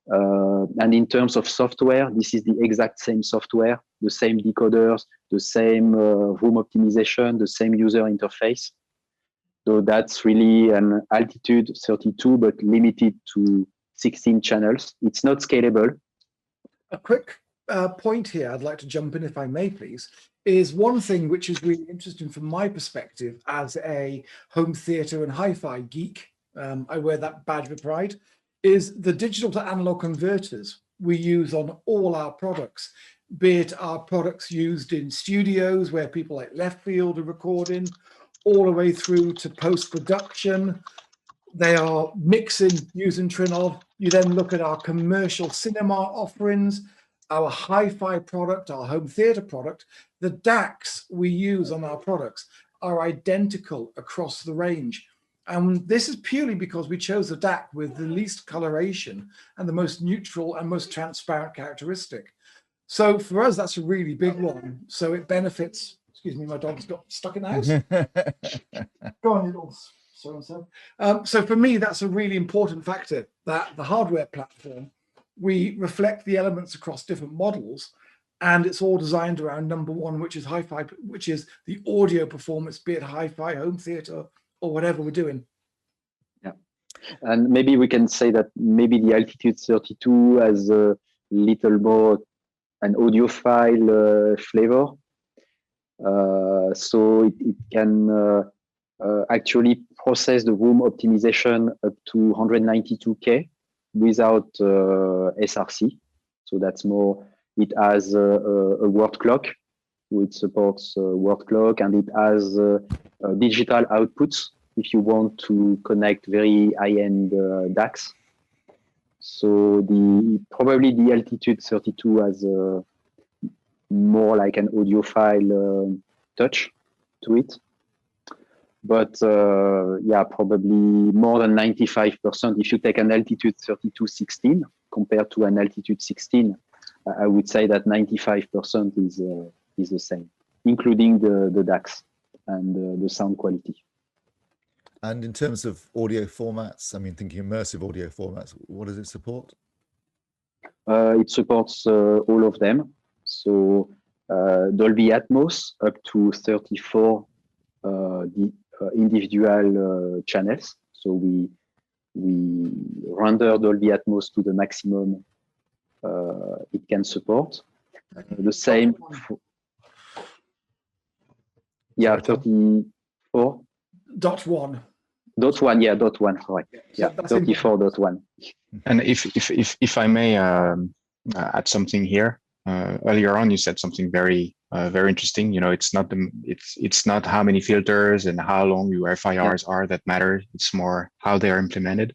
And in terms of software, this is the exact same software, the same decoders, the same room optimization, the same user interface. So that's really an Altitude 32, but limited to 16 channels. It's not scalable. A quick point here, I'd like to jump in if I may, please, is one thing which is really interesting from my perspective as a home theatre and hi-fi geek. I wear that badge with pride, is the digital to analog converters we use on all our products, be it our products used in studios where people like Left Field are recording, all the way through to post-production. They are mixing using Trinnov. You then look at our commercial cinema offerings, our hi-fi product, our home theatre product. The DACs we use on our products are identical across the range. And this is purely because we chose the DAC with the least coloration and the most neutral and most transparent characteristic. So for us, that's a really big one. So it benefits, excuse me, my dog's got stuck in the house. Go on, you little so-and-so. So for me, that's a really important factor, that the hardware platform, we reflect the elements across different models, and it's all designed around number one, which is hi-fi, which is the audio performance, be it hi-fi, home theatre, or whatever we're doing. Yeah, and maybe we can say that maybe the Altitude 32 has a little more an audiophile flavor. So it can actually process the room optimization up to 192K without SRC. So that's more, it has a word clock, which supports word clock, and it has digital outputs if you want to connect very high-end DACs. So probably the Altitude 32 has more like an audiophile touch to it. But yeah, probably more than 95%. If you take an Altitude 32 16 compared to an Altitude 16, I would say that 95% is the same, including the DACs and the sound quality. And in terms of audio formats, I mean, thinking immersive audio formats, what does it support? It supports all of them. So Dolby Atmos up to 34 individual channels. So we render Dolby Atmos to the maximum it can support. The same. Yeah, 34. .1. .1, yeah, .1, correct. Yeah, 34.1. And if I may add something here, earlier on you said something very interesting. You know, it's not how many filters and how long your FIRs are that matter. It's more how they are implemented.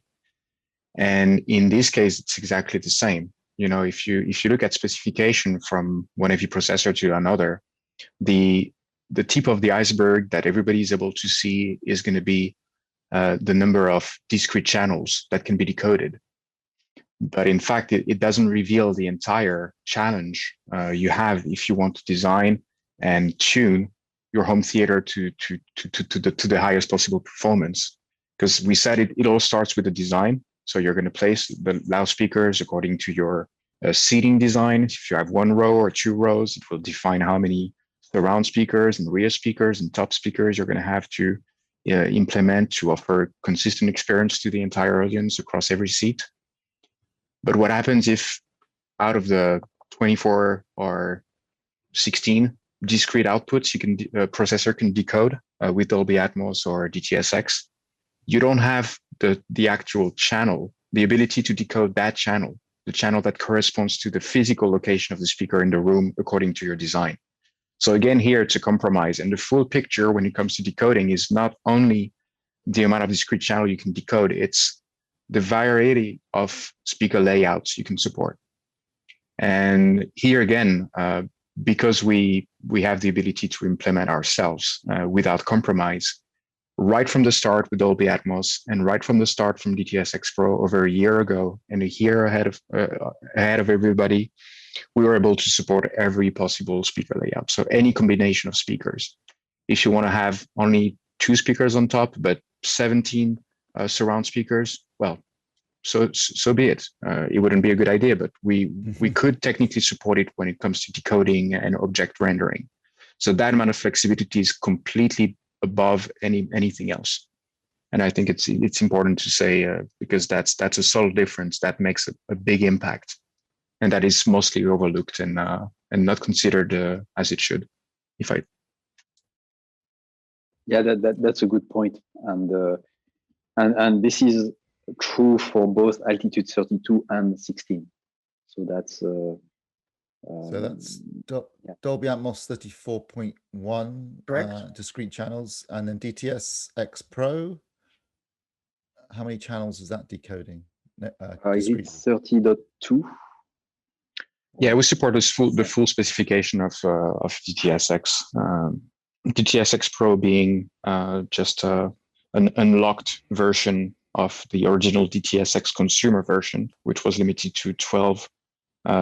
And in this case, it's exactly the same. You know, if you look at specification from one AV processor to another, the tip of the iceberg that everybody is able to see is going to be the number of discrete channels that can be decoded. But in fact, it doesn't reveal the entire challenge you have if you want to design and tune your home theater to the highest possible performance. Because we said it all starts with the design. So you're going to place the loudspeakers according to your seating design. If you have 1 row or 2 rows, it will define how many surround speakers and rear speakers and top speakers you're going to have to implement to offer consistent experience to the entire audience across every seat. But what happens if out of the 24 or 16 discrete outputs you can processor can decode with Dolby Atmos or DTS:X? You don't have the actual channel, the ability to decode that channel, the channel that corresponds to the physical location of the speaker in the room according to your design. So again, here it's a compromise, and the full picture when it comes to decoding is not only the amount of discrete channel you can decode, it's the variety of speaker layouts you can support. And here again, because we have the ability to implement ourselves without compromise, right from the start with Dolby Atmos and right from the start from DTS:X Pro over a year ago and a year ahead of everybody, we were able to support every possible speaker layout. So any combination of speakers. If you want to have only 2 speakers on top, but 17 surround speakers, well, so be it. It wouldn't be a good idea, but we could technically support it when it comes to decoding and object rendering. So that amount of flexibility is completely above anything else. And I think it's important to say because that's a subtle difference that makes a big impact, and that is mostly overlooked and not considered as it should. Yeah, that's a good point, and this is true for both Altitude 32 and 16. So that's Dolby Atmos 34.1 discrete channels, and then DTS:X Pro. How many channels is that decoding? It's 30.2. Yeah, we support the full specification of DTS:X. DTS:X Pro being just an unlocked version of the original DTS:X consumer version, which was limited to 12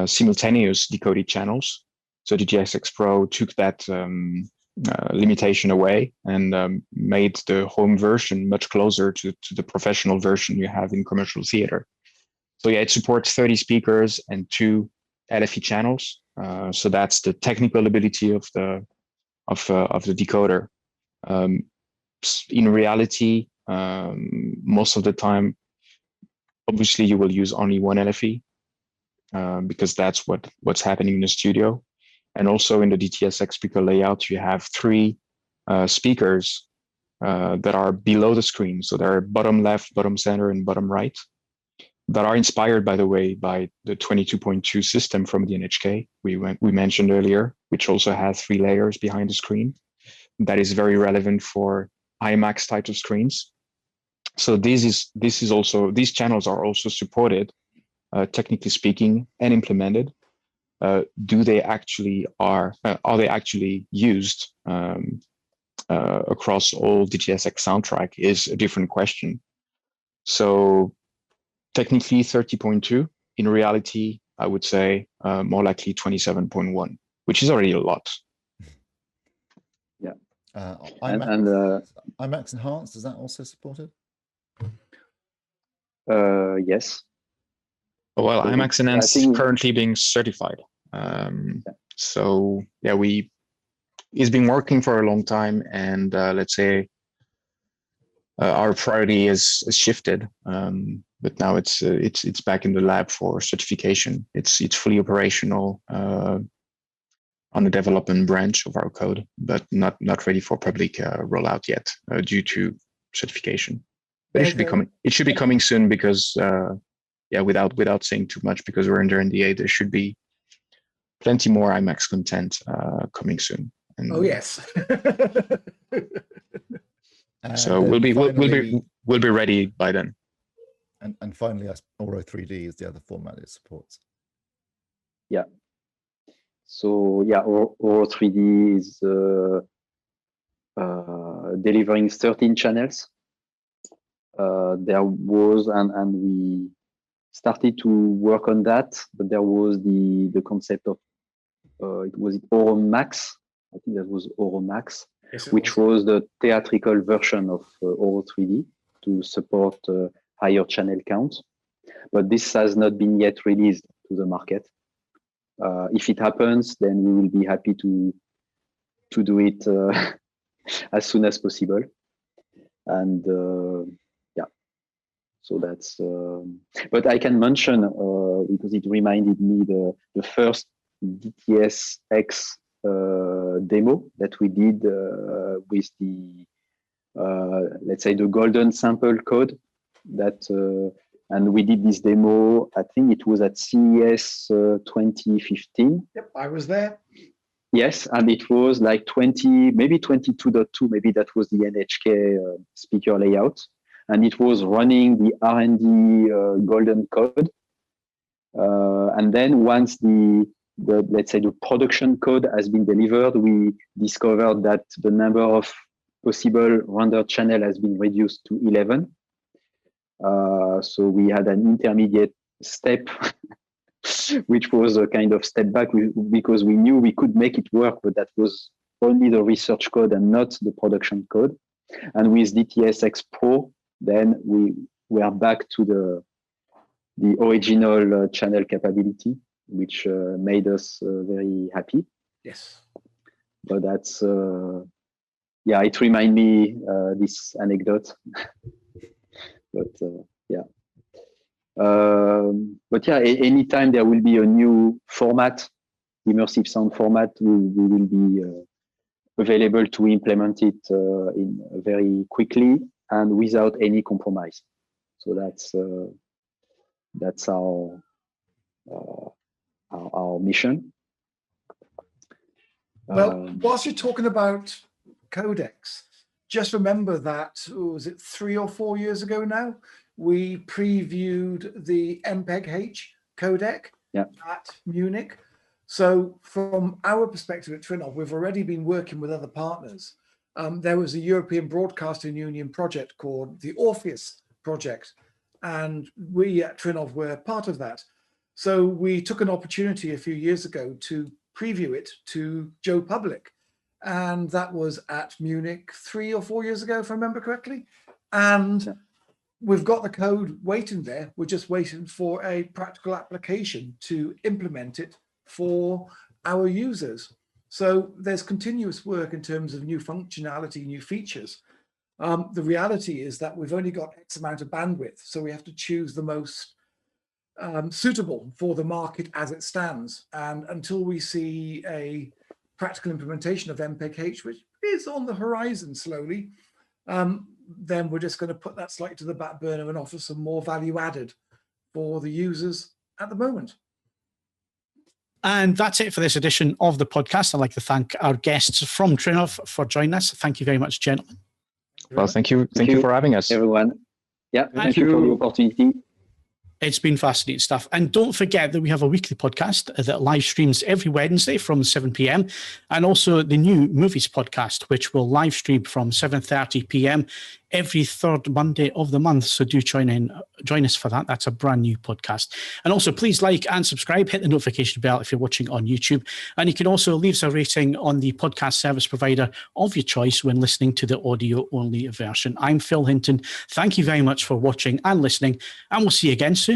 simultaneous decoded channels. So DTS:X Pro took that limitation away and made the home version much closer to the professional version you have in commercial theater. So yeah, it supports 30 speakers and 2 LFE channels. So that's the technical ability of the decoder. In reality, most of the time, obviously you will use only 1 LFE because that's what's happening in the studio. And also in the DTS:X speaker layout, you have 3 speakers that are below the screen. So they're bottom left, bottom center, and bottom right. that are inspired, by the way, by the 22.2 system from the NHK we mentioned earlier, which also has 3 layers behind the screen. That is very relevant for IMAX types of screens. So these channels are also supported, technically speaking, and implemented. Are they actually used across all DTS:X soundtrack is a different question. So technically 30.2, in reality, I would say more likely 27.1, which is already a lot. Yeah. IMAX Enhanced, is that also supported? Yes. Well, So IMAX Enhanced is currently being certified. So yeah, it's been working for a long time, and let's say our priority is shifted. But now it's back in the lab for certification. It's fully operational on the development branch of our code, but not ready for public rollout yet due to certification. But it should be coming soon, because yeah, without saying too much, because we're under NDA, there should be plenty more IMAX content coming soon. And oh yes. so we'll be ready by then. And finally, Auro 3D is the other format it supports. Yeah. So yeah, Auro 3D is delivering 13 channels. There was, and we started to work on that, but there was the concept of it was Auro Max. I think that was Auro Max, Yes, which was the theatrical version of Auro 3D to support higher channel count. But this has not been yet released to the market. If it happens, then we will be happy to do it as soon as possible. And yeah, so that's. But I can mention because it reminded me the first DTS:X demo that we did with the let's say the golden sample code that. And we did this demo, I think it was at CES 2015. Yep, I was there. Yes, and it was like 20, maybe 22.2, maybe that was the NHK speaker layout. And it was running the R&D golden code. And then once the let's say the production code has been delivered, we discovered that the number of possible rendered channel has been reduced to 11. So we had an intermediate step, which was a kind of step back because we knew we could make it work, but that was only the research code and not the production code. And with DTS:X Pro, then we are back to the original channel capability, which made us very happy. Yes. But that's, yeah, it reminded me this anecdote. But yeah. But yeah, anytime there will be a new format, immersive sound format, we will be available to implement it in very quickly and without any compromise. So that's our mission. Well, whilst you're talking about codecs, just remember that, was it 3 or 4 years ago now, we previewed the MPEG-H codec at Munich. So from our perspective at Trinnov, we've already been working with other partners. There was a European Broadcasting Union project called the Orpheus project, and we at Trinnov were part of that. So we took an opportunity a few years ago to preview it to Joe Public. And that was at Munich 3 or 4 years ago, if I remember correctly. And we've got the code waiting there. We're just waiting for a practical application to implement it for our users. So there's continuous work in terms of new functionality, new features. The reality is that we've only got X amount of bandwidth, so we have to choose the most suitable for the market as it stands. And until we see a practical implementation of MPEG-H, which is on the horizon slowly, then we're just going to put that slightly to the back burner and offer some more value added for the users at the moment. And that's it for this edition of the podcast. I'd like to thank our guests from Trinnov for joining us. Thank you very much, gentlemen. Well, thank you for having us. Everyone. Yeah, thank you for the opportunity. It's been fascinating stuff. And don't forget that we have a weekly podcast that live streams every Wednesday from 7 p.m. and also the new movies podcast, which will live stream from 7:30 p.m. every third Monday of the month. So do join us for that. That's a brand new podcast. And also please like and subscribe, hit the notification bell if you're watching on YouTube. And you can also leave us a rating on the podcast service provider of your choice when listening to the audio only version. I'm Phil Hinton. Thank you very much for watching and listening, and we'll see you again soon.